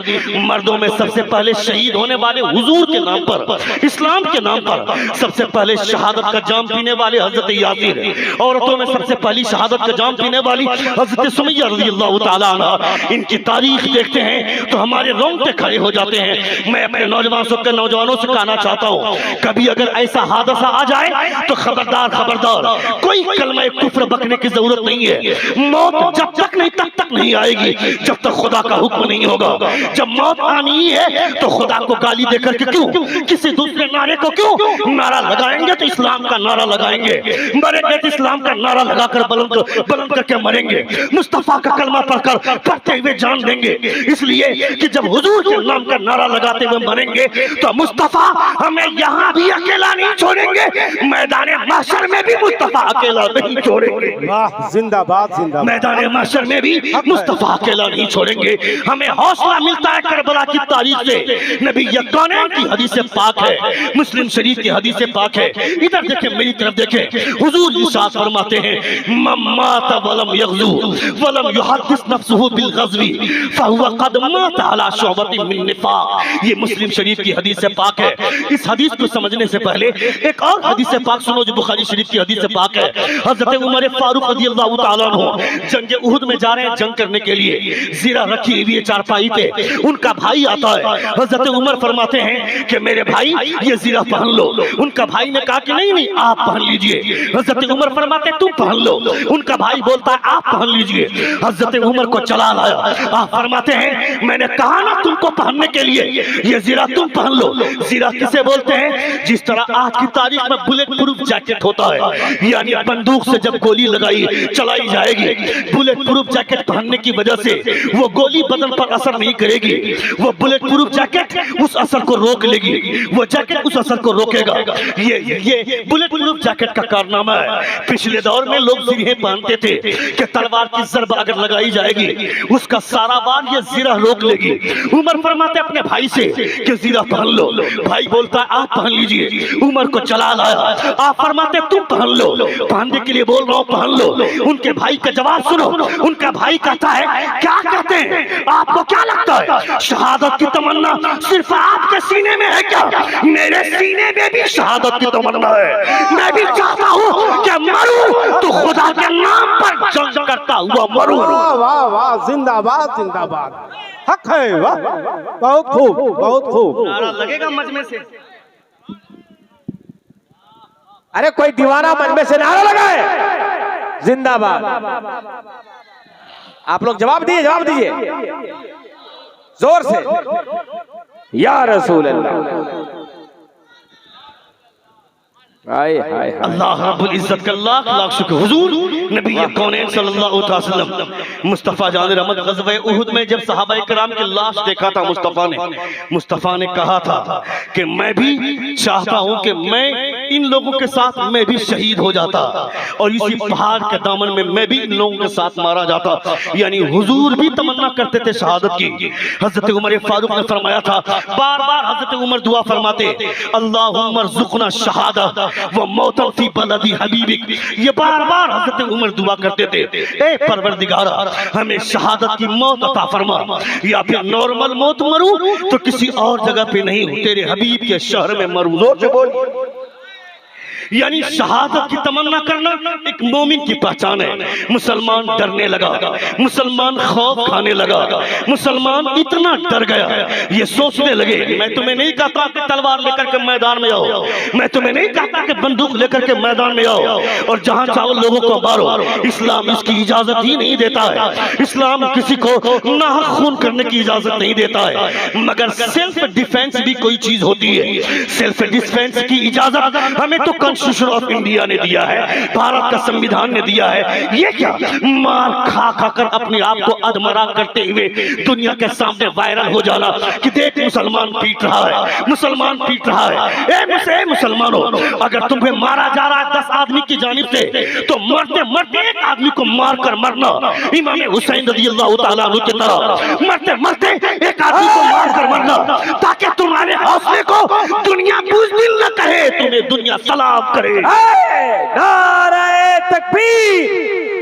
مردوں میں سب سے پہلے شہید ہونے والے حضور کے نام پر, اسلام کے نام پر سب سے پہلے شہادت کا جام پینے والے حضرت یاسر. عورتوں میں سب سے پہلی شہادت کا جام پینے والی حضرت سمیہ رضی اللہ تعالیٰ عنہ. ان کی تاریخ دیکھتے ہیں تو ہمارے رونگٹے کھڑے ہو جاتے ہیں. میں اپنے نوجوانوں سے کہنا چاہتا ہوں کبھی اگر ایسا حادثہ آ جائے تو خبردار خبردار, کوئی کلمہ کفر بکنے کی ضرورت نہیں ہے. موت جب تک نہیں تب تک نہیں آئے گی جب تک خدا کا حکم نہیں ہوگا. جب موت آنی ہے تو خدا کو گالی دے کر کے کیوں, کسی دوسرے نعرے کو کیوں نعرہ لگائیں گے؟ تو اسلام کا نعرہ لگائیں گے. مریں گے تو اسلام کا نعرہ لگا کر بلند کر کے مریں گے. مصطفیٰ کا کلمہ پڑھ کر پڑھتے ہوئے جان دیں گے. اس لیے کہ جب حضور کے نام کا نعرہ لگاتے ہوئے مریں گے تو مصطفیٰ ہمیں یہاں بھی اکیلا نہیں چھوڑیں گے, میدان محشر میں بھی مصطفیٰ اکیلا نہیں چھوڑیں گے. زندہ باد, زندہ باد. میدان محشر میں بھی مصطفیٰ اکیلا نہیں چھوڑیں گے. ہمیں حوصلہ ملتا ہے کربلا کی تاریخ سے. نبی کونین کی حدیث پاک ہے, مسلم شریف کی حدیث پاک ہے. ادھر دیکھیں, میری طرف دیکھیں. حضور ارشاد فرماتے ہیں من مات ولم یغزو ولم یحدث نفسه بالغزو فهو قد مات على شعبة من نفاق. یہ مسلم شریف کی حدیث پاک ہے. اس حدیث کو سمجھنے سے پہلے ایک اور حدیث پاک سنو جو بخاری شریف کی حدیث پاک ہے. حضرت عمر فاروق رضی اللہ تعالیٰ عنہ جنگ احد میں جا رہے ہیں جنگ کرنے کے لیے. زیرہ رکھی ہوئی چارپائی پہ ان کا بھائی آتا ہے. حضرت عمر فرماتے ہیں کہ میرے بھائی یہ زیرہ پہن لو. ان کا بھائی نے کہا کہ نہیں نہیں آپ پہن لیجئے. حضرت عمر فرماتے تم پہن لو. ان کا بھائی بولتا ہے آپ پہن لیجئے. حضرت عمر کو چلا لایا. آپ فرماتے ہیں میں نے کہا نا تم کو پہننے کے لیے, یہ زیرہ تم پہن لو. زیرہ کسے بولتے ہیں؟ جس طرح آج کی تاریخ میں بلیٹ پروف جیکٹ ہوتا ہے, یعنی بندوق سے جب گولی چلائی جائے گی, بلیٹ پروف جیکٹ پہننے کی وجہ سے وہ گولی بدن پر اثر نہیں کرے گی. وہ بلیٹ پروف جیکٹ اس اثر کو روک لے گی, وہ جیکٹ اس اثر کو روکے گا. یہ بلیٹ پروف جیکٹ کا کارنامہ ہے. پچھلے دور میں لوگ زرہیں پہنتے تھے کہ تلوار کی ضرب اگر لگائی جائے گی اس کا سارا بار یہ زرہ روک لے گی. عمر فرماتے اپنے بھائی سے کہ زیرہ پہن لو. بھائی بولتا ہے آپ پہن لیجئے. عمر کو چلا لایا. آپ فرماتے تم پہن لو. پہننے کے لیے بول رہا ہوں پہن لو. ان کے بھائی کا جواب سنو. ان کا بھائی کہتا ہے کیا کہتے ہیں آپ کو کیا لگتا ہے شہادت کی تمنا صرف آپ کے سینے میں ہے کیا؟ میرے سینے میں بھی شہادت کی تمنا ہے. میں بھی چاہتا ہوں کہ مروں تو خدا کے نام پر جنگ کرتا ہوا مروں. واہ واہ واہ زندہ باد زندہ باد حق ہے. واہ بہت خوب بہت خوب. نعرہ لگے گا مجمع سے. ارے کوئی دیوانہ مجمع سے نعرہ لگائے زندہ باد. آپ لوگ جواب دیجئے زور سے. یا رسول اللہ. اللہ رب العزت کا لاکھ لاکھ شکر. حضور نبی کونین صلی اللہ علیہ وسلم مصطفیٰ جان رحمت غزوہ احد میں جب صحابہ کرام کی لاش دیکھا تھا مصطفیٰ نے کہا تھا کہ میں بھی چاہتا ہوں کہ میں ان لوگوں کے ساتھ میں بھی شہید ہو جاتا اور اسی پہاڑ کے دامن میں میں بھی ان لوگوں کے ساتھ مارا جاتا. یعنی حضور بھی تمنا کرتے تھے شہادت کی. حضرت عمر فاروق نے فرمایا تھا بار بار حضرت عمر دعا فرماتے اللہم ارزقنا شہادہ وہ موتن فی بلدی حبیبک. یہ بار بار حضرت عمر دعا کرتے تھے اے پروردگارہ ہمیں شہادت کی موت عطا فرما, یا پھر نارمل موت مروں تو کسی اور جگہ پہ نہیں تیرے حبیب کے شہر میں مروں. زور سے بول. یعنی شہادت کی تمنا کرنا ایک مومن کی پہچان ہے. مسلمان ڈرنے لگا, مسلمان خوف کھانے لگا, مسلمان اتنا ڈر گیا یہ سوچنے لگے میں تمہیں نہیں کہتا کہ تلوار لے کر کے میدان میں آؤ, میں تمہیں نہیں کہتا کہ بندوق لے کر کے میدان میں آؤ اور جہاں چاہو لوگوں کو مارو. اسلام اس کی اجازت ہی نہیں دیتا ہے. اسلام کسی کو ناحق خون کرنے کی اجازت نہیں دیتا ہے, مگر سیلف ڈیفینس بھی کوئی چیز ہوتی ہے. سیلف ڈیفینس کی اجازت ہمیں تو کانسٹیٹیوشن آف انڈیا نے دیا ہے, بھارت کا سمویدھان نے دیا ہے. یہ کیا مار کھا کھا کر اپنے آپ کو ادمرا کرتے ہوئے دنیا کے سامنے وائرل ہو جانا کہ دیکھ مسلمان پیٹ رہا ہے, مسلمان پیٹ رہا ہے. اے مسلمانوں اگر تمہیں مارا جا رہا ہے 10 آدمی کی جانب سے تو مرتے مرتے ایک آدمی کو مار کر مرنا امام حسین رضی اللہ تعالیٰ عنہ کی طرح مرتے مرتے ایک آدمی کو مار کر مرنا تاکہ تمہارے حوصلے کو دنیا بزدل نہ کہے, تمہیں دنیا سلام کرے. نعرہ تکبیر,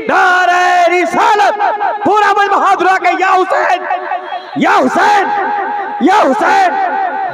نعرہ رسالت. پورا مجمع ہاتھ اٹھا کے یا حسین یا حسین یا حسین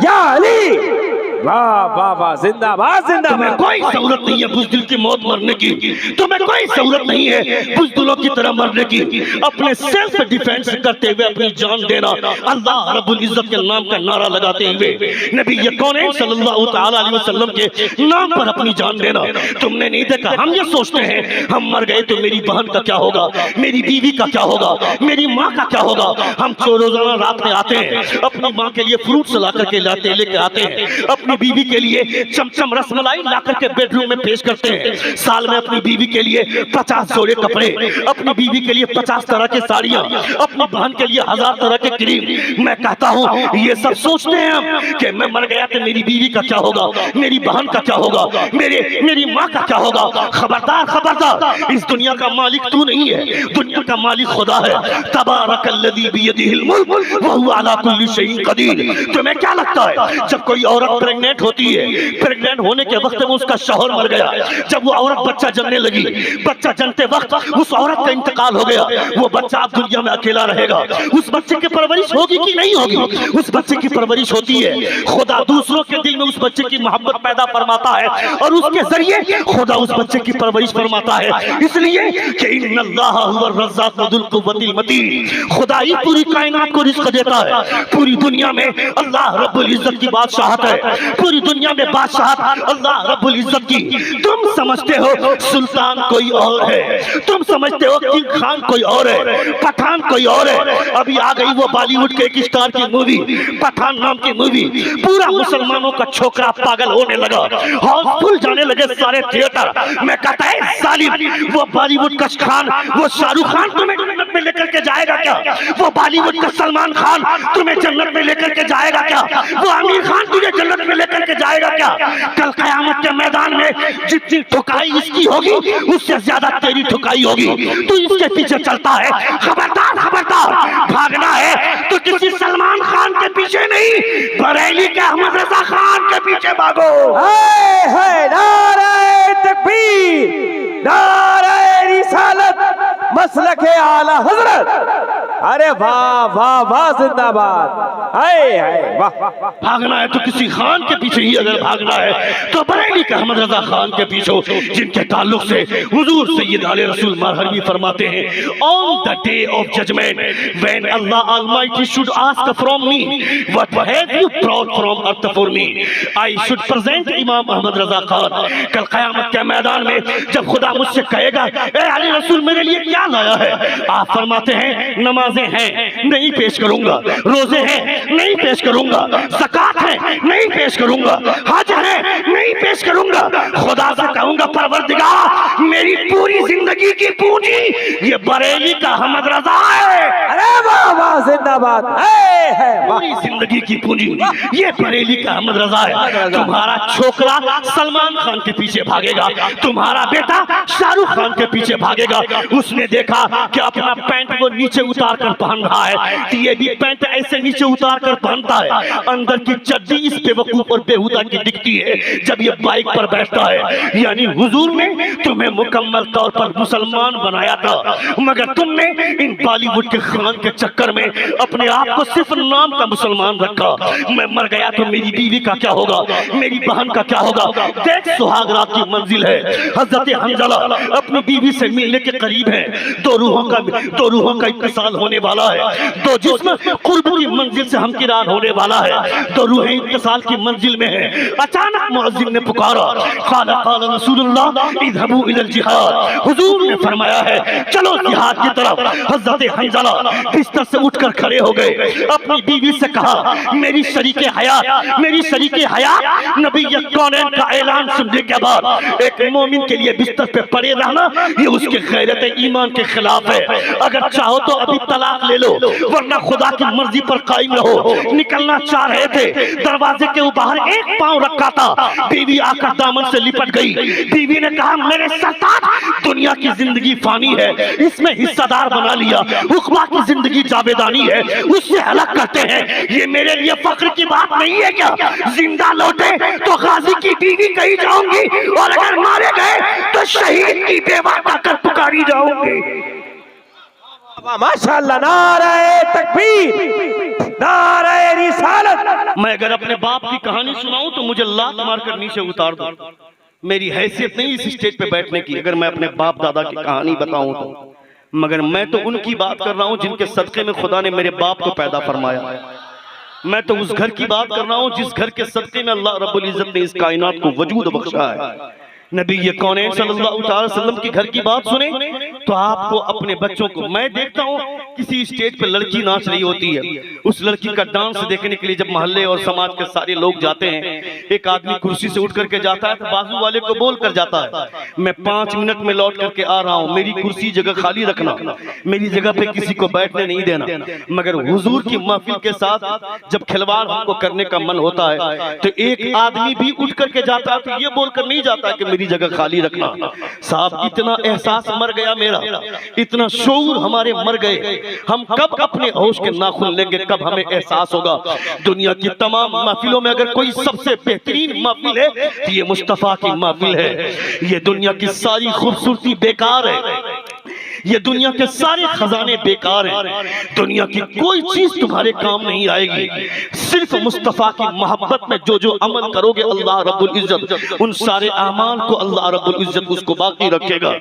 یا علی. واہ واہ واہ زندہ باد زندہ تمہیں باد. کوئی ضرورت نہیں ہے بزدل کی موت مرنے کی, تمہیں کوئی ضرورت نہیں ہے بزدلوں کی طرح مرنے کی. اپنے سیلف ڈیفینس کرتے ہوئے اپنی جان دینا, اللہ رب العزت کے نام کا نعرہ لگاتے ہوئے نبی کونین صلی اللہ تعالیٰ علیہ وسلم کے نام پر اپنی جان دینا. تم نے نہیں دیکھا ہم یہ سوچتے ہیں ہم مر گئے تو میری بہن کا کیا ہوگا, میری بیوی کا کیا ہوگا, میری ماں کا کیا ہوگا. ہم روزانہ رات میں آتے ہیں اپنی ماں کے لیے فروٹس لا کر کے لے کے آتے ہیں, اپنی بیوی کے لیے چمچم رس ملائی لا کر کے بیڈ روم میں پیش کرتے ہیں. سال میں اپنی بیوی کے لیے 50 جوڑے کپڑے, اپنی بیوی کے لیے 50 طرح کی ساڑیاں, اپنی بہن کے لیے 1000 طرح کے کریم. میں کہتا ہوں یہ سب سوچتے ہیں ہم کہ میں مر گیا تو میری بیوی کا کیا ہوگا, میری بہن کا کیا ہوگا, میری ماں کا کیا ہوگا. خبردار خبردار, اس دنیا کا مالک تو نہیں ہے, دنیا کا مالک خدا ہے. تبارک الذی بیدہ الملک وہو علی کل شیء قدیر. تمہیں کیا لگتا ہے جب کوئی عورت پریگننٹ ہوتی ہے, پریگننٹ ہونے کے وقت میں اس کا شوہر مر گیا, جب وہ عورت بچہ جننے لگی, بچہ جنتے وقت اس عورت کا انتقال ہو گیا, وہ بچہ اب دنیا میں اکیلا رہے گا. اس بچے کی پرورش ہوگی کہ نہیں ہوگی؟ اس بچے کی پرورش ہوتی ہے. خدا دوسروں کے دل میں اس بچے کی محبت پیدا فرماتا ہے اور اس کے ذریعے خدا اس بچے کی پرورش فرماتا ہے. اس لیے کہ ان اللہ هو الرزاق ذو القوۃ المتین, خدا ہی پوری کائنات کو رزق دیتا ہے. پوری دنیا میں اللہ رب العزت کی بادشاہت ہے, پوری دنیا میں بادشاہت اللہ رب العزت کی. تم سمجھتے ہو سلطان کوئی اور ہے, تم سمجھتے ہو کنگ خان کوئی اور ہے, پٹھان کوئی اور ہے. ابھی آ گئی وہ بالی ووڈ کے ایک اسٹار کی مووی پٹھان نام کی مووی, پورا مسلمانوں کا چھوکرا پاگل ہونے لگا, ہاؤس فل جانے لگے سارے تھیٹر. میں کہتا ہے ظالم, وہ بالی ووڈ کا خان وہ شاہ رخ خان تمہیں لے کر کے جائے گا کیا؟ وہ بالی ووڈ کا سلمان خان تمہیں جنت میں لے کر کے جائے گا کیا؟ وہ عامر خان تجھے جنت میں لے کر کے جائے گا کیا؟ کل قیامت کے میدان میں جتنی ٹھکائی اس کی ہوگی اس سے زیادہ تیری ٹھکائی ہوگی. تو اس کے پیچھے چلتا ہے, خبردار خبردار, بھاگنا ہے تو کسی سلمان خان کے پیچھے نہیں, بریلی کے احمد رضا خان کے پیچھے بھاگو. نعرہ تکبیر, نعرہ رسالت, مسلک اعلی حضرت. ارے واہ واہ واہ, زندہ باد. بھاگنا ہے تو کسی خان کے پیچھے ہی اگر بھاگنا ہے تو بریلی کے احمد رضا خان کے پیچھے, جن کے تعلق سے حضور سید علیہ رسول مرحبی فرماتے ہیں, on the day of judgment when Allah Almighty should ask from me what have you brought from earth for me, I should present امام احمد رضا خان. کل قیامت کے میدان میں جب خدا مجھ سے کہے گا اے علی رسول میرے لیے کیا لایا ہے, آپ فرماتے ہیں نمازیں ہیں نہیں پیش کروں گا, روزے ہیں نہیں پیش کروں گا, زکات ہے نہیں پیش کروں گا, حج ہے نہیں پیش کروں گا. خدا سے کہوں گا پروردگار میری پوری زندگی کی پونجی یہ بریلی کا احمد رضا ہے. ارے واہ واہ, زندہ باد. پوری زندگی کی پونجی یہ بریلی کا احمد رضا ہے. تمہارا چھوکرا سلمان خان کے پیچھے بھاگے گا, تمہارا بیٹا شاہ رخ خان کے پیچھے بھاگے گا. اس نے دیکھا کہ اپنا پینٹ وہ نیچے اتار کر پہن رہا ہے, یہ بھی پینٹ ایسے نیچے اتار کر پہنتا ہے, اندر کی چڈی اس بے وقوف اور بےہودہ کی دکھتی ہے جب یہ بائک پر بیٹھتا ہے. یعنی حضور نے تمہیں مکمل طور پر مسلمان بنایا تھا, مگر تم نے ان بالی ووڈ کے خان کے چکر میں اپنے آپ کو صرف نام کا مسلمان رکھا. میں مر گیا تو میری بیوی کا کیا ہوگا, میری بہن کا کیا ہوگا؟ دیکھ سہاگ رات کی منزل ہے, حضرت حنظلہ اپنی بیوی سے ملنے کے قریب ہیں, دو روحوں کا اتصال ہونے والا ہے, دو جسم قرب کی منزل سے ہمکرار ہونے والا ہے, دو روحیں اتصال کی منزل میں ہیں. اچانک مؤذن نے پکارا, قال رسول اللہ اذهبوا الى الجہاد. حضور نے فرمایا ہے چلو جہاد کی طرف. حضرت حنظلہ بستر سے اٹھ کر کھڑے ہو گئے, اپنی بیوی سے کہا میری شریک حیات نبی کونین کا اعلان سننے کے بعد ایک مومن کے لیے بستر پہ پڑے رہنا یہ اس کے غیرت ایمان کے خلاف ہے. اگر چاہو تو ابھی طلاق لے لو, ورنہ خدا کی مرضی پر قائم رہو. نکلنا چاہ رہے تھے, دروازے کے باہر ایک پاؤں رکھا تھا, بیوی آ کر دامن سے لپٹ گئی. بیوی نے کہا میرے سرتاج دنیا کی زندگی فانی ہے, اس میں حصہ دار بنا لیا, عقبہ کی زندگی جاویدانی ہے, اس سے ہلاک کرتے ہیں. یہ میرے لیے فخر کی بات نہیں ہے کیا؟ زندہ لوٹے تو غازی کی بیوی کہی جاؤں گی, اور اگر مارے گئے تو شہید کی بیوہ کا کر پکاری جاؤں گی. ماشاءاللہ. نعرہ تکبیر, نعرہ رسالت. میں اگر اپنے باپ کی کہانی سناؤں تو مجھے لات مار کر نیچے اتار دو. میری حیثیت نہیں اس اسٹیج پہ بیٹھنے کی اگر میں اپنے باپ دادا کی کہانی بتاؤں تو, مگر میں تو ان کی بات کر رہا ہوں جن کے صدقے میں خدا نے میرے باپ کو پیدا فرمایا. میں تو اس گھر کی بات کر رہا ہوں جس گھر کے صدقے میں اللہ رب العزت نے اس کائنات کو وجود بخشا ہے. نبی کونین صلی اللہ علیہ وسلم کی گھر کی بات سنیں تو آپ کو اپنے بچوں کو, میں دیکھتا ہوں کسی اسٹیج پہ لڑکی ناچ رہی ہوتی ہے, اس لڑکی کا ڈانس دیکھنے کے لیے جب محلے اور سماج کے سارے لوگ جاتے ہیں, ایک آدمی کرسی سے اٹھ کر کے جاتا ہے تو بازو والے کو بول کر جاتا ہے میں 5 منٹ میں لوٹ کر کے آ رہا ہوں, میری کرسی جگہ خالی رکھنا, میری جگہ پہ کسی کو بیٹھنے نہیں دینا. مگر حضور کی محفل کے ساتھ جب کھلواڑ ہم کو کرنے کا من ہوتا ہے تو ایک آدمی بھی اٹھ کر کے جاتا ہے تو یہ بول کر نہیں جاتا کہ میری جگہ خالی رکھنا. صاحب اتنا احساس مر گیا میرا, اتنا شعور ہمارے مر گئے. ہم کب اپنے ہوش کے ناخن لیں گے, کب ہمیں احساس ہوگا؟ دنیا کی تمام محفلوں میں اگر کوئی سب سے بہترین محفل ہے تو یہ مصطفیٰ کی محفل ہے. یہ دنیا کی ساری خوبصورتی بیکار ہے, یہ دنیا کے سارے خزانے بیکار ہیں, دنیا کی کوئی چیز تمہارے کام نہیں آئے گی. صرف مصطفیٰ کی محبت میں جو عمل کرو گے اللہ رب العزت ان سارے اعمال کو اللہ رب العزت اس کو باقی رکھے گا.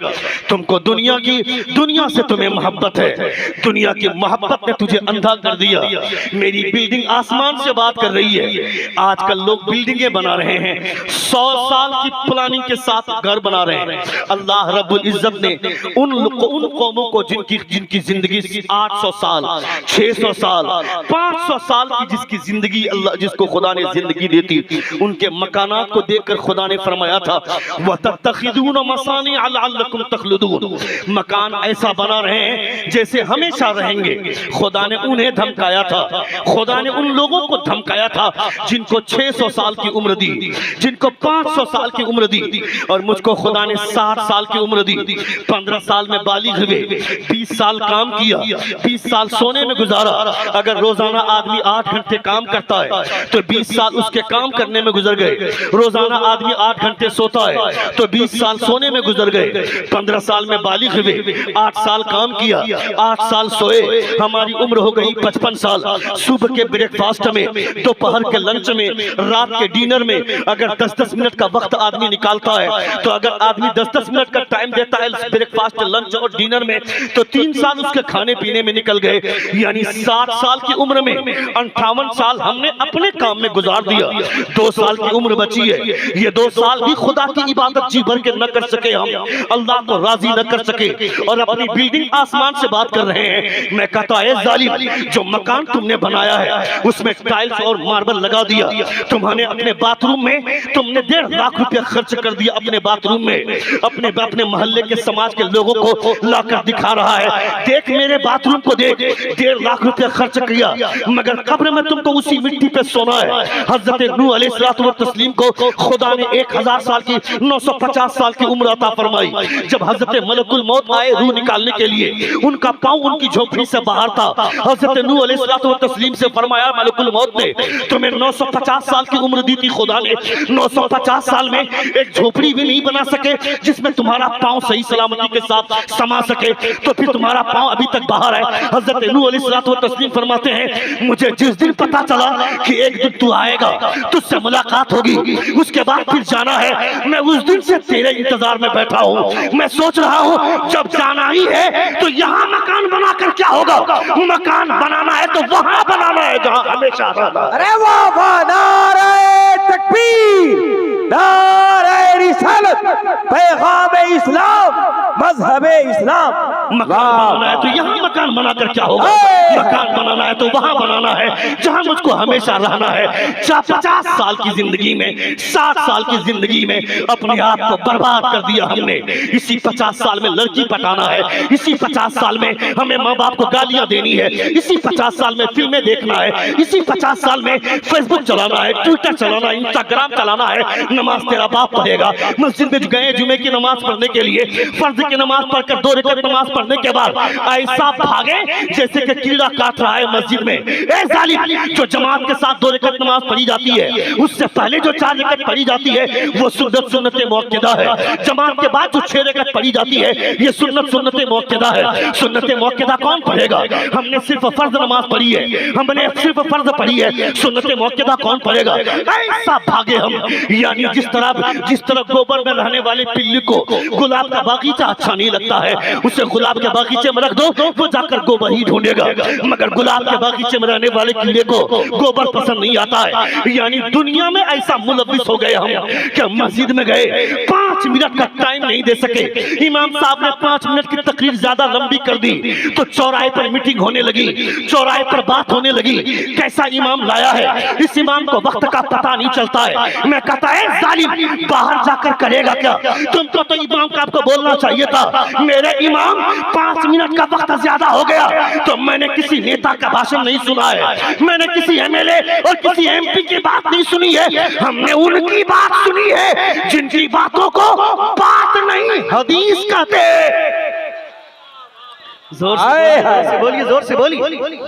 تم کو دنیا سے تمہیں محبت ہے, دنیا کی محبت نے تجھے اندھا کر دیا. میری بلڈنگ آسمان سے بات کر رہی ہے. آج کل لوگ بلڈنگیں بنا رہے ہیں, 100 سال کی پلاننگ کے ساتھ گھر بنا رہے ہیں. اللہ رب العزت نے ان قوموں کو جن کی زندگی 800 سال 600 سال 500 سال کی جس کو خدا نے زندگی دیتی, ان کے مکانات کو دیکھ کر خدا نے فرمایا تھا وَتَتَّخِذُونَ مَصَانِعَ لَعَلَّكُمْ تَخْلُدُونَ. مکان ایسا بنا رہے ہیں جیسے ہمیشہ رہیں گے۔ خدا نے انہیں دھمکایا تھا، خدا نے ان لوگوں کو دھمکایا تھا جن کو 600 سال کی عمر دی، جن کو 500 سال کی عمر دی، اور مجھ کو خدا نے 60 سال کی عمر دی۔ 15 سال میں بالغ ہوئے، 20 سال کام کیا، 20 سال سونے میں گزارا۔ اگر روزانہ آدمی 8 گھنٹے کام کرتا ہے تو 20 سال اس کے کام کرنے میں گزر گئے۔ روزانہ آدمی 8 گھنٹے سوتا ہے تو 20 سال سونے میں گزر گئے۔ 15 سال میں بالغ ہوئے، 8 سال کام کیا، 8 سال سوئے، ہماری عمر ہو گئی 55 سال۔ صبح کے بریک فاسٹ میں، دوپہر کے لنچ میں، رات کے ڈینر میں اگر 10-10 منٹ کا وقت آدمی نکالتا ہے تو اگر آدمی 10-10 منٹ کا ٹائم دیتا ہے بریک فاسٹ، لنچ اور ڈینر میں، تو 3 سال اس کے کھانے پینے میں نکل گئے۔ یعنی 60 سال کی عمر میں 58 سال ہم نے اپنے کام میں گزار دیا۔ 2 سال کی عمر بچی ہے، یہ 2 سال بھی خدا کی عبادت جی بھر کے نہ کر سکے، ہم اللہ کو راضی نہ کر سکے، اور اپنی بلڈنگ آسمان سے بات کر رہے ہیں۔ میں کہتا اے ظالم، جو مکان تم نے بنایا ہے اس میں ٹائلز اور ماربل لگا دیا، تمہارے اپنے باتھ روم میں تم نے 1.5 لاکھ روپے خرچ کر دیا، اپنے باتھ روم میں اپنے محلے کے سماج کے لوگوں کو لا کر دکھا رہا ہے، دیکھ میرے باتھ روم کو دیکھ، 1.5 لاکھ روپے خرچ کیا، مگر قبر میں تم کو اسی مٹی پہ سونا ہے۔ حضرت نوح علیہ السلام کو خدا نے 1000 سال کی 950 سال کی عمر عطا فرمائی۔ جب حضرت ملک الموت آئے روح نکالنے کے لیے، ان کا پاؤں ان کی جھوپڑی سے باہر تھا۔ حضرت نوح علیہ السلام سے فرمایا ملک الموت نے تمہیں 950 سال کی عمر دی تھی، خدا نے 950 سال میں ایک جھوپڑی بھی نہیں بنا سکے جس میں تمہارا پاؤں صحیح سلامتی کے ساتھ سما سکے، تو پھر تمہارا پاؤں ابھی تک باہر ہے۔ حضرت نوح علیہ السلام فرماتے ہیں مجھے جس دن پتا چلا کہ ایک دن تو آئے گا، تجھ سے ملاقات ہوگی، اس کے بعد پھر جانا ہے، میں اس دن سے تیرے انتظار میں بیٹھا ہوں۔ میں سوچ رہا ہوں جب جانا ہی ہے تو یہاں مکان بنا کر کیا ہوگا؟ مکان بنانا ہے تو وہاں بنانا ہے جہاں ہمیشہ رہنا۔ ارے واہ واہ، نعرہ تکبیر، نعرہ رسالت، پیغام اسلام، مذہب اسلام۔ مکان بنانا ہے تو یہاں مکان بنا کر کیا ہوگا؟ مکان بنانا ہے تو وہاں بنانا ہے جہاں مجھ کو ہمیشہ رہنا ہے۔ 50 سال کی زندگی میں، 60 سال کی زندگی میں اپنے آپ کو برباد کر دیا ہم نے۔ اسی 50 سال میں لڑکی پٹانا ہے، اسی 50 سال میں ہمیں ماں باپ کو گالیاں دینی ہے، اسی 50 سال میں فلمیں دیکھنا ہے، اسی 50 سال میں فیس بک چلانا ہے، ٹویٹر چلانا ہے، انسٹاگرام چلانا ہے۔ نماز تیرا باپ پڑھے گا۔ مسجد میں گئے جمعے کی نماز پڑھنے کے لیے، فرض کی نماز پڑھ کر 2 رکعت نماز پڑھنے کے بعد ایسا بھاگے جیسے کہ کیڑا کاٹ رہا ہے مسجد میں۔ اے ظالم، جو جماعت کے ساتھ 2 رکعت نماز پڑھی جاتی ہے اس سے پہلے جو 4 رکعت پڑھی جاتی ہے وہ سنت موقدہ ہے۔ جماعت کے بعد جو 6 رکعت پڑھی جاتی ہے یہ سنت موقدہ ہے۔ سنت موقدہ کون پڑھے گا؟ ہم نے صرف فرض نماز پڑھی ہے، ہم نے صرف فرض پڑھی ہے، سنت موقدہ کون پڑھے گا؟ ایسا بھاگے ہم، یعنی جس طرح گوبر میں رہنے والے پلی کو گلاب کا باغیچہ اچھا نہیں لگتا ہے، اسے گلاب کے باغیچے میں رکھ دو وہ جا کر گوبر ہی ڈھونڈے گا، مگر گلاب کے باغیچے میں رہنے والے کیڑے کو گوبر پسند نہیں آتا ہے۔ یعنی دنیا میں ایسا ملوث ہو گئے ہم کہ مسجد میں گئے 5 منٹ کا ٹائم نہیں دے سکے، امام صاحب نے 5 منٹ کی تقریر زیادہ لمبی کر دی تو چوراہے پر میٹنگ ہونے لگی، چوراہے پر بات ہونے لگی، کیسا امام لایا ہے، اس امام کو وقت کا پتہ نہیں چلتا ہے۔ میں کہتا ہے ظالم، باہر جا کر کرے گا کیا؟ تم کو تو امام کا آپ کو بولنا چاہیے تھا میرے امام 5 منٹ کا وقت زیادہ ہو گیا تو میں نے کسی نیتا کا بھاشن نہیں سنا ہے، میں نے کسی ایم ایل اے اور کسی ایم پی کی بات نہیں سنی ہے، ہم نے ان کی بات سنی ہے جن کی باتوں کو بات نہیں حدیث کہتے۔ زور سے بولیے، زور سے بولیے۔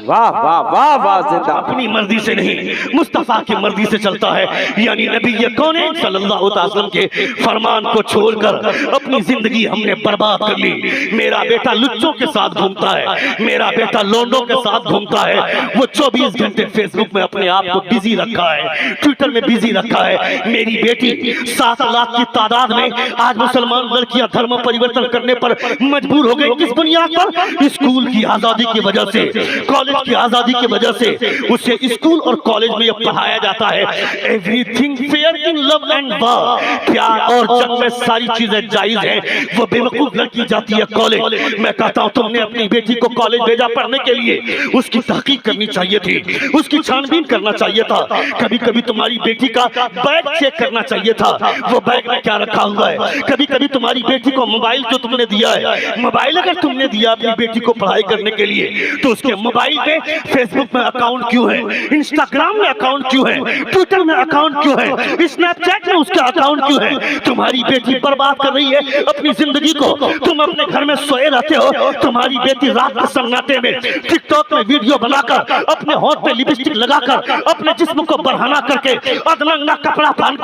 واہ واہ واہ واہ، زندہ اپنی مرضی سے نہیں، مصطفیٰ کی مرضی سے چلتا ہے۔ یعنی نبی کونین صلی اللہ علیہ وسلم کے فرمان کو چھوڑ کر اپنی زندگی ہم نے برباد کر لی۔ میرا بیٹا لچوں کے ساتھ گھومتا ہے، میرا بیٹا لونڈوں کے ساتھ گھومتا ہے، وہ 24 گھنٹے فیس بک میں اپنے آپ کو بزی رکھا ہے، ٹویٹر میں بزی رکھا ہے۔ میری بیٹی 7 لاکھ کی تعداد میں آج مسلمان لڑکیاں دھرم پریورتن کرنے پر مجبور ہو گئی، کس بنیاد پر؟ اسکول کی آزادی کی وجہ سے، کالج کی آزادی کی وجہ سے اسے اسکول اور کالج میں یہ پڑھایا جاتا ہے everything fair in love and war, پیار اور جنگ میں ساری چیزیں جائز ہیں۔ وہ بے وقوف لڑکی جاتی ہے کالج۔ میں کہتا ہوں تم نے اپنی بیٹی کو کالج بھیجا پڑھنے کے لیے، اس کی تحقیق کرنی چاہیے تھی، اس کی چھان بین کرنا چاہیے تھا، کبھی کبھی تمہاری بیٹی کا بیگ چیک کرنا چاہیے تھا، وہ بیگ میں کیا رکھا ہوا ہے۔ کبھی کبھی تمہاری بیٹی کو موبائل جو تم نے دیا ہے، موبائل اگر تم نے دیا اپنی بیٹی کو پڑھائی کرنے کے لیے تو اس کے موبائل پہ فیس بک میں اکاؤنٹ کیوں ہے, انسٹاگرام میں اکاؤنٹ کیوں ہے, ٹویٹر میں اکاؤنٹ کیوں ہے, اسنیپ چیٹ میں اس کا اکاؤنٹ کیوں ہے؟ تمہاری بیٹی برباد کر رہی ہے اپنی زندگی کو. تم اپنے گھر میں سوئے رہتے ہو, تمہاری بیٹی رات کے سناٹے میں ٹک ٹاک میں ویڈیو بنا کر, اپنے ہونٹ پہ لپسٹک لگا کر, اپنے جسم کو برہنہ کر کے, ادننگا کپڑا پہن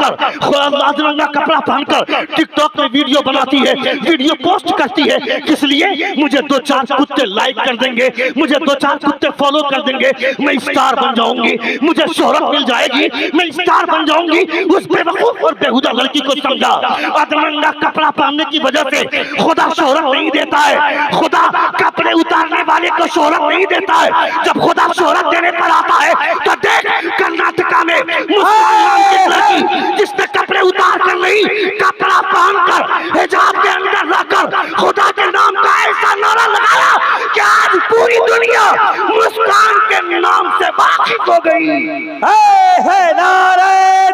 کر ٹک ٹاک میں ویڈیو بناتی ہے, ویڈیو پوسٹ کرتی ہے. کس لیے؟ مجھے 2-4 کتے لائک کر دیں گے, مجھے 2-4 کتے فالو کر دیں گے, میں اسٹار بن جاؤں گی, مجھے شہرت مل جائے گی, میں اسٹار بن جاؤں گی. اس بے وقوف اور بےہودہ لڑکی کو سمجھا ادننگا کپڑا پہننے کی وجہ سے خدا شہرت نہیں دیتا ہے, خدا کپڑے اتارنے والے کو شہرت نہیں دیتا ہے. جب خدا شہرت دینے پر آتا ہے تو دیکھ کرناٹکا میں مسکان نام کی لڑکی جس نے کپڑے اتار کر نہیں, کپڑا پہن کر حجاب کے اندر رہ کر خدا کے نام کا ایسا نعرہ لگایا کہ آج پوری دنیا مسکان کے نام سے واقف ہو گئی. نعرہ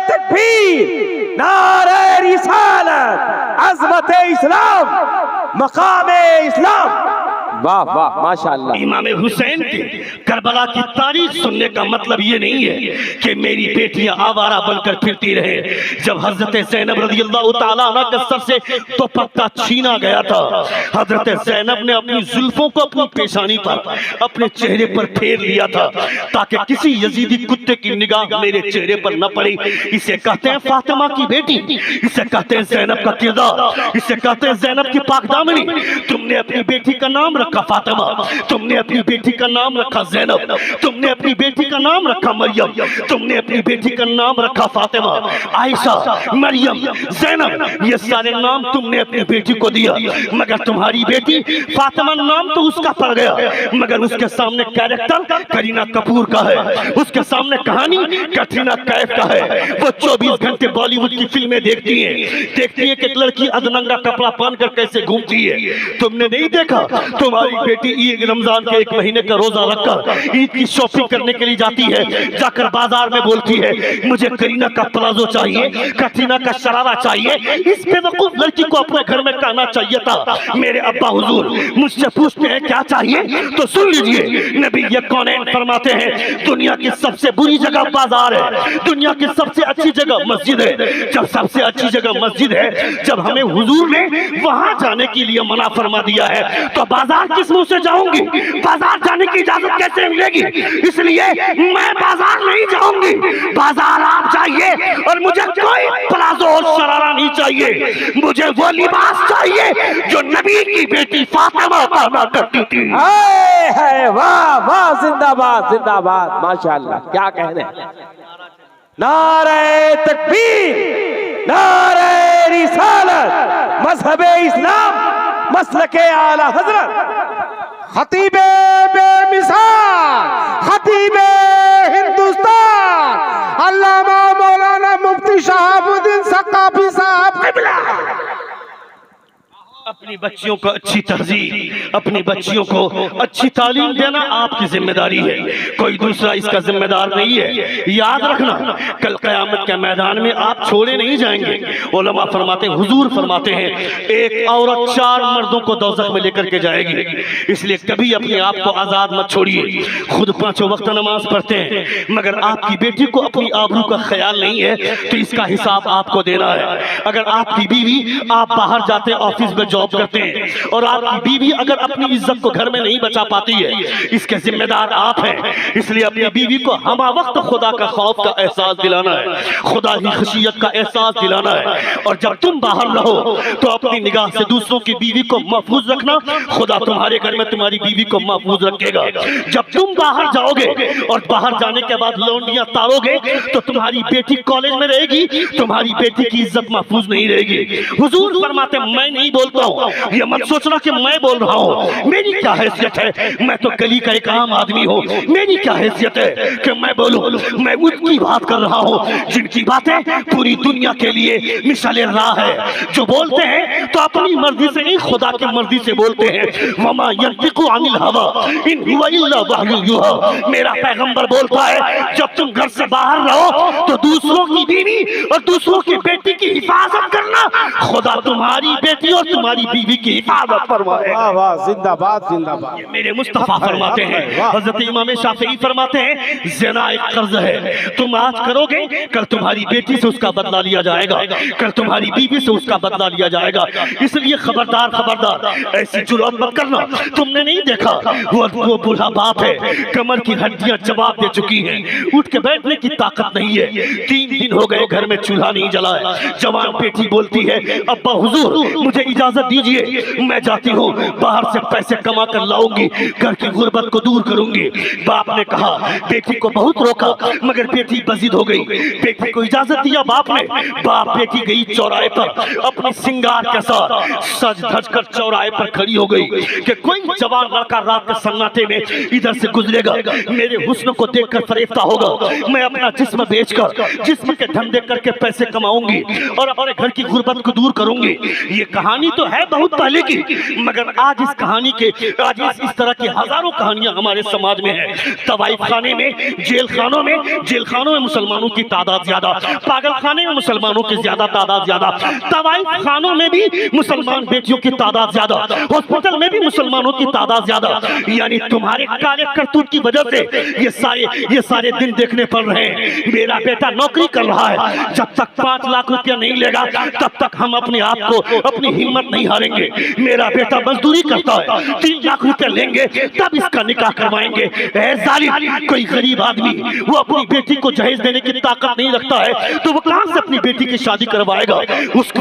تکبیر, نعرہ رسالت, عظمت اسلام, مقام اسلام. واہ واہ ماشاءاللہ. امام حسین کی کربلا کی تاریخ سننے کا مطلب یہ نہیں ہے کہ میری بیٹیاں آوارہ بن کر پھرتی رہے. جب حضرت زینب رضی اللہ تعالیٰ عنہ کے سر سے تو پتہ چھینا گیا تھا, حضرت زینب نے اپنی زلفوں کو اپنی پیشانی پر, اپنے چہرے پر پھیر لیا تھا تاکہ کسی یزیدی کتے کی نگاہ میرے چہرے پر نہ پڑے. اسے کہتے ہیں فاطمہ کی بیٹی, اسے کہتے ہیں زینب کا کردار, اسے کہتے ہیں زینب کی پاک دامنی. تم نے اپنی بیٹی کا نام رکھا فاطمہ, تم نے اپنی بیٹی کا نام رکھا زینب, تم نے اپنی بیٹی کا نام رکھا مریم, تم نے اپنی بیٹی کا نام رکھا فاطمہ, عائشہ, مریم, زینب. یہ سارے نام تم نے اپنی بیٹی کو دیا, مگر تمہاری بیٹی فاطمہ نام تو اس کا پڑ گیا, مگر اس کے سامنے کیریکٹر کرینہ کپور کا ہے, اس کے سامنے کہانی کٹرینہ کیف کا ہے. وہ 24 گھنٹے بالی ووڈ کی فلمیں دیکھتی ہیں کہ ایک لڑکی ادننگا کپڑا پہن کر کیسے گھومتی ہے. تم نے نہیں دیکھا تمہاری بیٹی عید رمضان کے 1 مہینے کا روزہ رکھ کر عید کی شاپنگ کرنے کے لیے جاتی ہے, جا کر بازار میں بولتی ہے مجھے کرینہ کا پلازو چاہیے, کٹرینہ کا شرارہ چاہیے. اس بے وقوف لڑکی کو اپنے گھر میں کہنا چاہیے تھا میرے ابا حضور مجھ سے پوچھتے ہیں کیا چاہیے تو سن لیجئے, نبی یہ کونین فرماتے ہیں دنیا کی سب سے بری جگہ بازار ہے, دنیا کی سب سے اچھی جگہ مسجد ہے. جب سب سے اچھی جگہ مسجد ہے, جب ہمیں حضور نے وہاں جانے کے لیے منع فرما دیا ہے تو بازار کس منہ سے جاؤں گی, بازار جانے کی اجازت کیسے ملے گی؟ اس لیے میں بازار نہیں جاؤں گی, بازار آپ جائیے اور مجھے کوئی پلازو اور شرارہ نہیں چاہیے, مجھے وہ لباس چاہیے جو نبی کی بیٹی فاطمہ پہنا کرتی تھی. واہ واہ, زندہ باد زندہ باد ماشاءاللہ. کیا کہنے, نعرہ تکبیر, نعرہ رسالت, مذہب اسلام, مسلک اعلی حضرت, خطیب بے مثال, خطیب ہندوستان, علامہ مولانا مفتی شہاب الدین ثقافی صاحب قبلہ. اپنی بچیوں کو اچھی تہذیب, اپنی بچیوں کو اچھی تعلیم دینا آپ کی ذمہ داری ہے, کوئی دوسرا اس کا ذمہ دار نہیں ہے. یاد رکھنا کل قیامت کے میدان میں آپ چھوڑے نہیں جائیں گے. علماء فرماتے ہیں, حضور فرماتے ہیں ایک عورت 4 مردوں کو دوزخ میں لے کر کے جائے گی. اس لیے کبھی اپنے آپ کو آزاد مت چھوڑیے. خود 5 وقت نماز پڑھتے ہیں مگر آپ کی بیٹی کو اپنی آبرو کا خیال نہیں ہے تو اس کا حساب آپ کو دینا ہے. اگر آپ کی بیوی, آپ باہر جاتے آفس میں جاب کرتے ہیں اور آپ کی بیوی اگر اپنی عزت کو گھر میں نہیں بچا پاتی ہے, اس کے ذمہ دار آپ ہیں. اس لیے اپنی بیوی کو ہمہ وقت خدا کا خوف کا احساس دلانا ہے, خدا کی خشیت کا احساس دلانا ہے. اور جب تم باہر رہو تو اپنی نگاہ سے دوسروں کی بیوی کو محفوظ رکھنا, خدا تمہارے گھر میں تمہاری بیوی کو محفوظ رکھے گا. جب تم باہر جاؤ گے اور باہر جانے کے بعد لونڈیاں تارو گے تو تمہاری بیٹی کالج میں رہے گی, تمہاری بیٹی کی عزت محفوظ نہیں رہے گی. حضور فرماتے میں نہیں بولتا ہوں, یہ مت سوچنا کہ میں بول رہا ہوں, میری کیا حیثیت ہے, میں تو گلی کا ایک عام آدمی ہوں, میری کیا حیثیت ہے کہ میں بولوں. میں ان کی بات کر رہا ہوں جن کی باتیں پوری دنیا کے لیے مثال راہ ہے, جو بولتے ہیں تو اپنی مرضی سے نہیں خدا کی مرضی سے بولتے ہیں. وما ينطق عن الهوى ان هو الا وحی یوحی. میرا پیغمبر بولتا ہے جب تم گھر سے باہر رہو تو دوسروں کی بیوی اور دوسروں کی بیٹی کی حفاظت کرنا, خدا تمہاری بیٹی اور تمہاری بیوی کی حفاظت فرمائے. واہ واہ زندہ باد زندہ باد. میرے مصطفیٰ فرماتے ہیں, حضرت امام شافعی فرماتے ہیں زنا ایک قرض ہے, تم آج کرو گے کل تمہاری بیٹی سے اس کا بدلہ لیا جائے گا, کل تمہاری بیوی سے اس کا بدلہ لیا جائے گا. اس لیے خبردار خبردار ایسی جرات مت کرنا. تم نے نہیں دیکھا وہ بوڑھا باپ ہے, کمر کی ہڈیاں جواب دے چکی ہیں, اٹھ کے بیٹھنے کی طاقت نہیں ہے, 3 دن ہو گئے گھر میں چولہا نہیں جلا ہے. جوان بیٹی بولتی ہے ابا حضور مجھے اجازت دیجئے, میں جاتی ہوں باہر سے پیسے کما کر لاؤں گی, گھر کی غربت کو دور کروں گی. باپ نے کہا, بیٹی کو بہت روکا مگر بیٹی بزد ہو گئی. بیٹی کو اجازت دیا باپ نے. باپ بیٹی گئی چوراہے پر اپنی سنگار کے ساتھ سج دھج کر چوراہے پر کھڑی ہو گئی کہ کوئی جوان لڑکا رات کے سناٹے میں ادھر سے گزرے گا, میرے حسن کو دیکھ کر فریفتہ ہوگا, میں اپنا جسم بیچ کر جسم کے دھندے کر کے پیسے کماؤں گی اور اپنے گھر کی غربت کو دور کروں گی. یہ کہانی تو ہے بہت پہلے کی, مگر آج اس کہانی کے آج اس طرح کی ہزاروں کہانیاں ہمارے سماج میں ہیں. طوائف خانے میں, جیل خانوں میں مسلمانوں کی تعداد زیادہ, پاگل خانے میں مسلمانوں کی زیادہ تعداد زیادہ, طوائف خانوں میں بھی مسلمان بیٹیوں کی تعداد زیادہ, ہاسپٹل میں بھی مسلمانوں کی تعداد زیادہ. یعنی تمہارے کالے کرتوت کی وجہ سے یہ سارے دن دیکھنے پڑ رہے ہیں. میرا بیٹا نوکری کر رہا ہے, جب تک 5 لاکھ روپیہ نہیں لے گا تب تک ہم اپنے آپ کو اپنی ہمت نہیں ہاریں گے. میرا بیٹا مزدوری کرتا ہے, 3 لاکھ روپیہ لیں گے تب اس کا نکاح کروائیں گے. اے ظالم, کوئی غریب آدمی وہ اپنی بیٹی کو جہیز دینے کی طاقت نہیں رکھتا ہے تو وہ کہاں سے اپنی بیٹی کی شادی کروائے گا. اس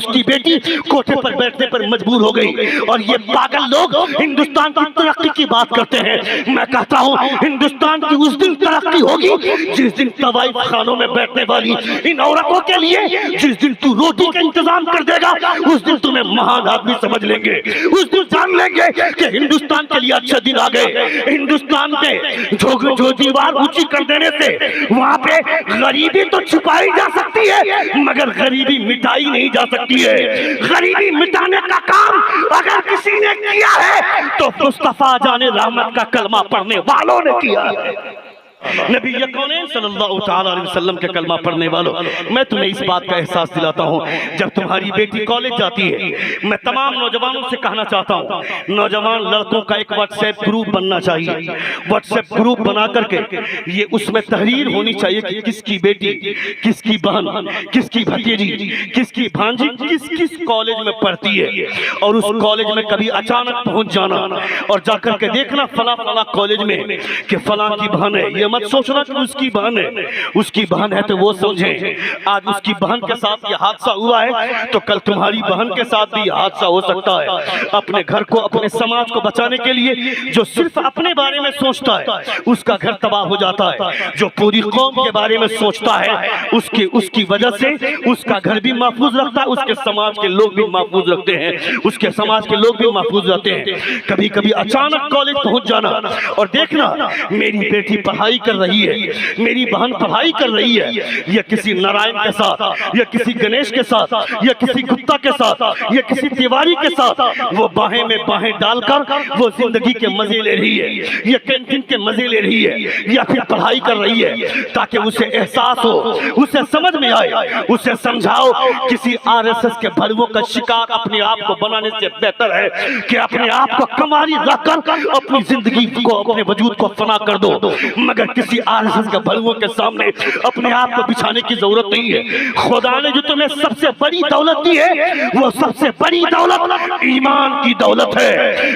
کی بیٹی کوٹھے پر بیٹھنے پر مجبور ہو گئی. اور یہ پاگل لوگ ہندوستان کی ترقی کی بات کرتے ہیں. میں کہتا ہوں ہندوستان کی اس دن ترقی ہوگی جس دن طوائف خانوں میں بیٹھنے والی ان عورتوں کے لیے جس دن تو روٹی کا انتظام کر دے گا, اس دن تمہیں مہان آدمی سمجھ لیں گے. اس دن جان لیں گے کہ ہندوستان کے لیے اچھے دن آ گئے. ہندوستان میں جو دیوار اونچی کر دینے سے وہاں پہ غریبی تو چھپائی جا سکتی ہے مگر غریبی مٹائی نہیں جا سکتی ہے. غریبی مٹانے کا کام اگر کسی نے کیا ہے تو مصطفیٰ جان رحمت کا کلمہ پڑھنے والوں نے کیا ہے. نبی کونین صلی اللہ تعالیٰ علیہ وسلم کے کلمہ پڑھنے والوں, میں تمہیں اس بات کا احساس دلاتا ہوں جب تمہاری بیٹی کالج جاتی ہے, میں تمام نوجوانوں سے کہنا چاہتا ہوں نوجوان لڑکوں کا ایک واٹس ایپ گروپ بننا چاہیے. واٹس ایپ گروپ بنا کر کے یہ اس میں تحریر ہونی چاہیے کہ کس کی بیٹی, کس کی بہن, کس کی بھتیجی, کس کی بھانجی کس کالج میں پڑھتی ہے, اور اس کالج میں کبھی اچانک پہنچ جانا اور جا کر کے دیکھنا فلاں کالج میں کہ فلاں کی بہن ہے. یہ مت سوچنا کہ اس کی بہن ہے, اس کی بہن ہے تو وہ سمجھیں آج اس کی بہن کے ساتھ یہ حادثہ ہوا ہے تو کل تمہاری بہن کے ساتھ بھی یہ حادثہ ہو سکتا ہے. اپنے گھر کو, اپنے سماج کو بچانے کے لیے جو صرف اپنے بارے میں سوچتا ہے اس کا گھر تباہ ہو جاتا ہے. جو پوری قوم کے بارے میں سوچتا ہے اس کی وجہ سے اس کا گھر بھی محفوظ رکھتا ہے, اس کے سماج کے لوگ بھی محفوظ رکھتے ہیں, اس کے سماج کے لوگ بھی محفوظ رہتے ہیں. کبھی کبھی اچانک کالج پہنچ جانا اور دیکھنا میری بیٹی پڑھائی کر رہی ہے, میری بہن پڑھائی کر رہی ہے, یا کسی نارائن کے ساتھ, یا کسی گنیش کے ساتھ, یا کسی گپتا کے ساتھ, یا کسی تیواری کے ساتھ وہ باہیں میں باہیں ڈال کر وہ زندگی کے مزے لے رہی ہے, یا کینٹین کے مزے لے رہی ہے, یا پھر پڑھائی کر رہی ہے, تاکہ اسے احساس ہو, اسے سمجھ میں آئے, اسے سمجھاؤ کسی RSS کے بھڑووں کا شکار اپنے آپ کو بنانے سے بہتر ہے کہ اپنے آپ کو کماری رکھ کر اپنی زندگی کو, اپنے وجود کو فنا کر دو. مگر کسی RSS کے بھڑووں کے سامنے اپنے آپ کو بچھانے کی ضرورت نہیں ہے. خدا نے جو تمہیں سب سے بڑی دولت دی ہے وہ سب سے بڑی دولت ایمان کی دولت ہے.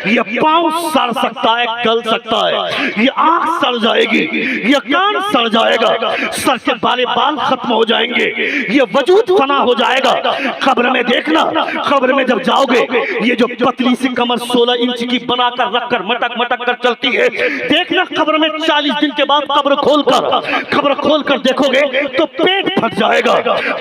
یہ پاؤں سڑ سکتا ہے, گل سکتا ہے, یہ آنکھ سڑ جائے گی, یہ کان سڑ جائے گا, سر کے بال ختم ہو جائیں گے, یہ وجود فنا ہو جائے گا. قبر میں دیکھنا, قبر میں جب جاؤ گے یہ جو پتلی سی کمر 16 انچ کی بنا کر رکھ کر مٹک مٹک کر چلتی ہے, دیکھنا قبر میں 40 دن کے بعد قبر کھول کر دیکھو گے تو پیٹ پھٹ جائے گا,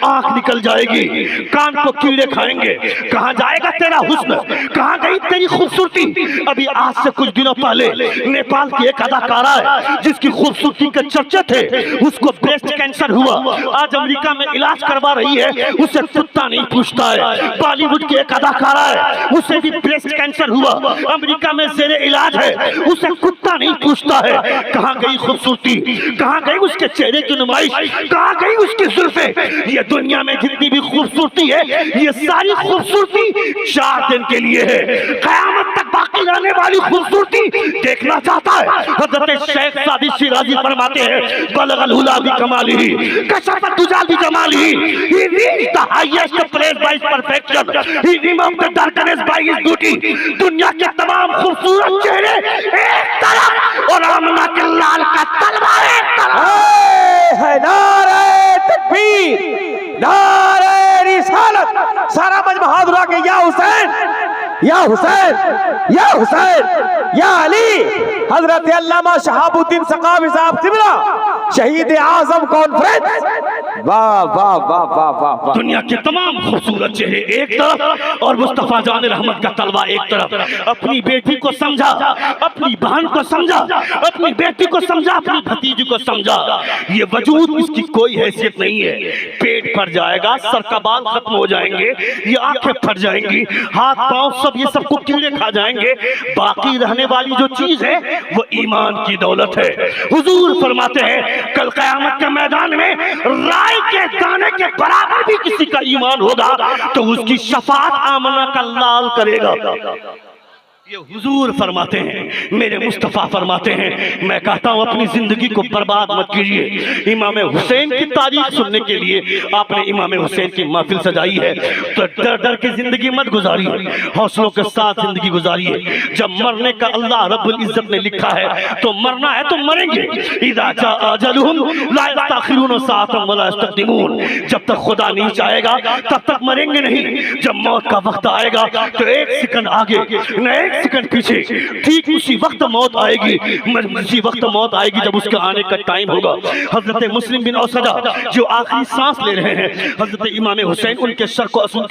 آنکھ نکل جائے گی, کان کو کیڑے کھائیں گے. کہاں جائے گا تیرا حسن, کہاں گئی تیری خوبصورتی. ابھی آج سے کچھ دنوں پہلے نیپال کی ایک اداکارہ ہے جس کی خوبصورتی کے چرچے تھے, اس کو بریسٹ کینسر ہوا, آج امریکہ میں علاج کروا رہی ہے, اسے کتا نہیں پوچھتا ہے. بالی ووڈ کی ایک اداکارہ ہے, اسے بھی بریسٹ کینسر ہوا, امریکہ میں زیر علاج ہے, اسے کتا نہیں پوچھتا ہے. کہاں گئی خوبصورتی, کہاں گئی اس کے چہرے کی نمائش, کہاں گئی اس کی زلفیں. یہ دنیا میں جتنی بھی خوبصورتی ہے یہ ساری خوبصورتی 4 دن کے لیے ہے, قیامت تک باقی رہنے والی خوبصورتی دیکھنا چاہتا ہے. حضرت شیخ سعدی شیرازی فرماتے ہیں بلغ العلا بکمالہ کشف الدجى بجمالہ. He reached the highest place by his perfection. He removed the darkness by his beauty. دنیا کے تمام خوبصورت چہرے ایک طرف اور آمنہ کے لال کا طلبہ ایک طرف. ہے نعرہ تکبیر، نعرہ رسالت. سارا مجمع ہاتھ اٹھا کے یا حسین یا حسین یا حسین یا علی. حضرت علامہ شہاب الدین ثقافی صاحب قبلہ شہید اعظم کانفرنس. واہ واہ واہ واہ واہ واہ. دنیا کے تمام خوبصورت چہرے ایک طرف اور مصطفیٰ جان رحمت کا طلبہ ایک طرف. اپنی بیٹی کو سمجھا، اپنی بہن کو سمجھا، اپنی بیٹی کو سمجھا، اپنی بھتیجی کو سمجھا. یہ وجود اس کی کوئی حیثیت نہیں ہے. پیٹ پھٹ جائے گا، سر کا بال ختم ہو جائیں گے، یہ آنکھیں پھٹ جائیں گی، ہاتھ پاؤں سب یہ سب کو کیڑے کھا جائیں گے. باقی رہنے والی جو چیز ہے وہ ایمان کی دولت ہے. حضور فرماتے ہیں کل قیامت کے میدان میں رائے کے دانے کے برابر بھی کسی کا ایمان ہوگا تو اس کی شفاعت آمنہ کا لال کرے گا. یہ حضور فرماتے ہیں، میرے مصطفیٰ فرماتے ہیں. میں کہتا ہوں اپنی زندگی کو برباد مت کیجئے. امام حسین کی تاریخ سننے کے لیے آپ نے امام حسین کی محفل سجائی ہے تو ڈر ڈر کے زندگی مت گزاری، حوصلوں کے ساتھ زندگی گزاری ہے. جب مرنے کا اللہ رب العزت نے لکھا ہے تو مرنا ہے تو مریں گے. اذا جاء اجلهم لا يستأخرون ساعة ولا يستقدمون. جب تک خدا نہیں چاہے گا تب تک مریں گے نہیں. جب موت کا وقت آئے گا تو ایک سیکنڈ آگے نہ ایک سیکنڈ پیچھے، ٹھیک اسی وقت موت آئے گی. اسی وقت موت آئے گی جب اس کے آنے کا ٹائم ہوگا. حضرت مسلم بن اوسجہ جو آخری سانس لے رہے ہیں، حضرت امام حسین ان کے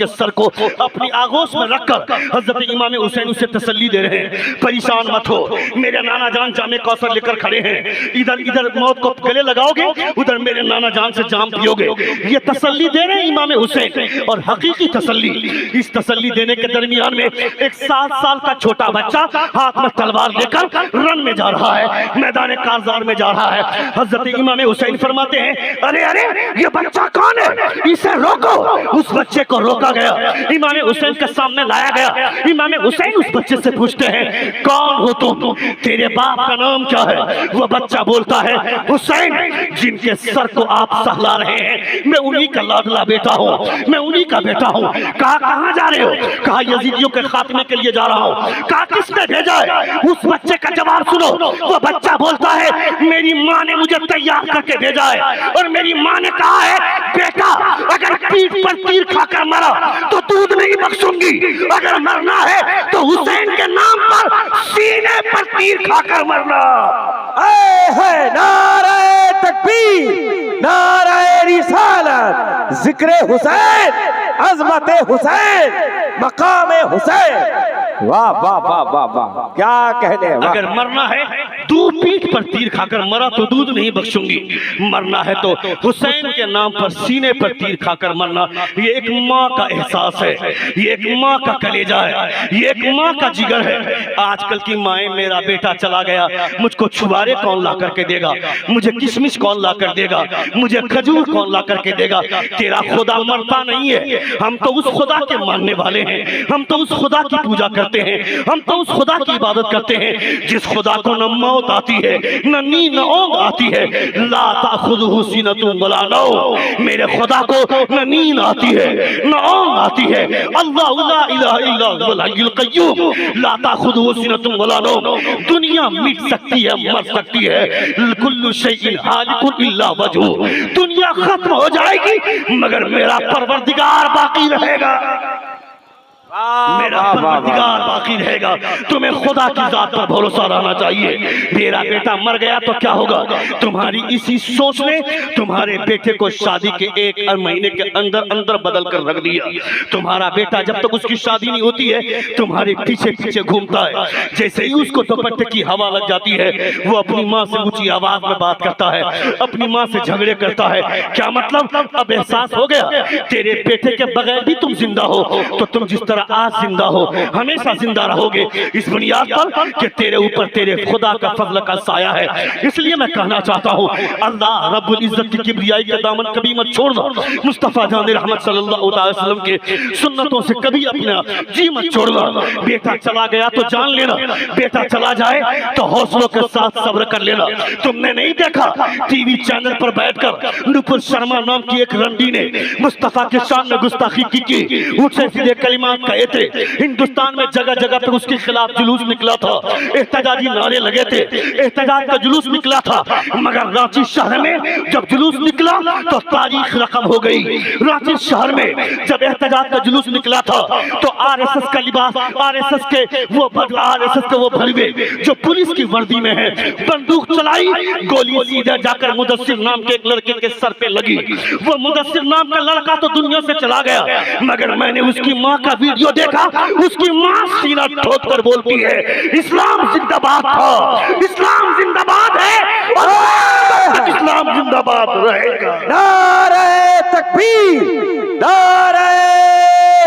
سر کو اپنی آغوش میں رکھ کر حضرت امام حسین اسے تسلی دے رہے ہیں. پریشان مت ہو، میرے نانا جان جام کوثر لے کر کھڑے ہیں. ادھر موت کو گلے لگاؤ گے، ادھر میرے نانا جان سے جام پیو گے. یہ تسلی دے رہے ہیں امام حسین، اور حقیقی تسلی. اس تسلی دینے کے درمیان میں ایک 7 سال کا چھوٹا بچہ ہاتھ میں تلوار لے کر رن میں جا رہا ہے، میدان کارزار میں جا رہا ہے. حضرت امام حسین فرماتے ہیں ارے ارے یہ بچہ کون ہے، اسے روکو. اس بچے کو روکا گیا، امام حسین کے سامنے لایا گیا. امام حسین اس بچے سے پوچھتے ہیں کون ہو تم، تیرے باپ کا نام کیا ہے؟ وہ بچہ بولتا ہے حسین جن کے سر کو آپ سہلا رہے ہیں میں انہی کا لاڈلا بیٹا ہوں، میں انہی کا بیٹا ہوں. کہا کہاں جا رہے ہو؟ کہا یزیدیوں کے خاتمے کے لیے جا رہا ہوں. کہا کس نے بھیجا ہے؟ اس بچے کا جواب سنو. وہ بچہ بولتا ہے میری ماں نے مجھے تیار کر کے بھیجا ہے، اور میری ماں نے کہا ہے بیٹا اگر پیٹھ پر تیر کھا کر مرا تو دودھ نہیں بخشوں گی، اگر مرنا ہے تو حسین کے نام پر سینے پر تیر کھا کر مرنا. اے ہے نعرہ تکبیر، نعرہ رسالت. ذکر حسین، عظمت حسین، مقام حسین. واہ واہ واہ واہ واہ، کیا کہنے. اگر مرنا ہے دودھ پیٹھ پر تیر کھا کر مرا تو دودھ نہیں بخشوں گی، مرنا ہے تو حسین کے نام پر سینے پر تیر کھا کر مرنا. یہ ایک ماں کا احساس ہے، یہ ایک ماں کا کلیجہ ہے، یہ ایک ماں کا جگر ہے. آج کل کی مائیں میرا بیٹا چلا گیا، مجھ کو چھوارے کون لا کر کے دے گا، مجھے کشمش کون لا کر دے گا، مجھے کھجور کون لا کر کے دے گا. تیرا خدا مرتا نہیں ہے، ہم تو اس خدا کے ماننے والے ہیں، ہم تو اس خدا کی پوجا کرتے ہیں، ہم تو اس خدا کی عبادت کرتے ہیں جس خدا کو نہ موت آتی ہے نہ نیند نہ اونگ آتی ہے. لا تأخذہ سینۃ ولا نوم، میرے خدا کو نہ نیند آتی ہے نہ اونگ آتی ہے. اللہ لا الہ الا هو الحی القیوم لا تأخذہ سینۃ ولا نوم. دنیا مٹ سکتی ہے، مر سکتی ہے، کل شیء ہالک الا وجہہ. دنیا ختم ہو جائے گی مگر میرا پروردگار باقی رہے گا، میرا پروردگار باقی رہے گا. تمہیں خدا کی ذات پر بھروسہ رہنا چاہیے. میرا بیٹا مر گیا تو کیا ہوگا؟ تمہاری اسی سوچ نے تمہارے بیٹے کو شادی کے 1 مہینے کے اندر بدل کر رکھ دیا. تمہارا بیٹا جب تک اس کی شادی نہیں ہوتی ہے تمہارے پیچھے پیچھے گھومتا ہے. جیسے ہی اس کو دوپٹے کی ہوا لگ جاتی ہے وہ اپنی ماں سے اونچی آواز میں بات کرتا ہے، اپنی ماں سے جھگڑے کرتا ہے. کیا مطلب؟ اب احساس ہو گیا تیرے بیٹے کے بغیر بھی تم زندہ ہو تو تم جس طرح ذرا آج زندہ ہو، ہمیشہ زندہ رہو گے اس بنیاد پر کہ تیرے اوپر تیرے خدا کا فضل کا سایہ ہے۔ اس لیے میں کہنا چاہتا ہوں اللہ رب العزت کی کبریائی کا دامن کبھی مت چھوڑنا، مصطفیٰ جان رحمت صلی اللہ علیہ وسلم کے سنتوں سے کبھی اپنا جی مت چھوڑنا۔ بیٹا چلا گیا تو جان لینا، بیٹا چلا جائے تو حوصلوں کے ساتھ صبر کر لینا۔ تم نے نہیں دیکھا ٹی وی چینل پر بیٹھ کر نپل شرما نام کی ایک رنڈی نے مصطفیٰ کے شان میں گستاخی کی، اونچے سیدھے کلمات کہے تھے، ہندوستان میں جگہ جگہ پر اس کے خلاف جلوس نکلا تھا، احتجاجی نعرے لگے تھے، احتجاج کا جلوس نکلا تھا، مگر رانچی شہر میں جب جلوس نکلا تو تاریخ رقم ہو گئی۔ رانچی شہر میں جب احتجاج کا جلوس نکلا تھا تو آر ایس ایس کا لباس، آر ایس ایس کے وہ بھلوے جو پولیس کی وردی میں ہیں، بندوق چلائی، گولی سیدھے جا کر مدثر نام کے ایک لڑکے کے سر پہ لگی۔ وہ مدثر نام کا لڑکا تو دنیا سے چلا گیا، مگر میں نے اس کی ماں کا ویڈیو دیکھا، اس کی ماں سینہ ٹھوک کر بولتی ہے اسلام زندہ باد تھا، اسلام زندہ باد ہے اور اسلام زندہ باد رہے گا۔ نعرہ تکبیر، نعرہ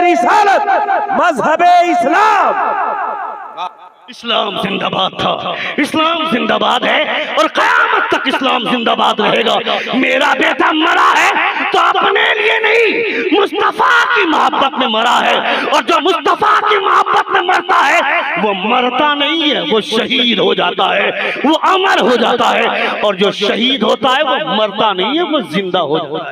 رسالت، مذہب اسلام۔ اسلام زندہ باد تھا، اسلام زندہ باد ہے اور قیامت تک اسلام زندہ باد رہے گا۔ میرا بیٹا مرا ہے تو اپنے لیے نہیں، مصطفیٰ کی محبت میں مرا ہے، اور جو مصطفیٰ کی محبت میں مرتا ہے وہ مرتا نہیں ہے، وہ شہید ہو جاتا ہے، وہ امر ہو جاتا ہے، اور جو شہید ہوتا ہے وہ مرتا نہیں ہے، وہ زندہ ہو جاتا ہے۔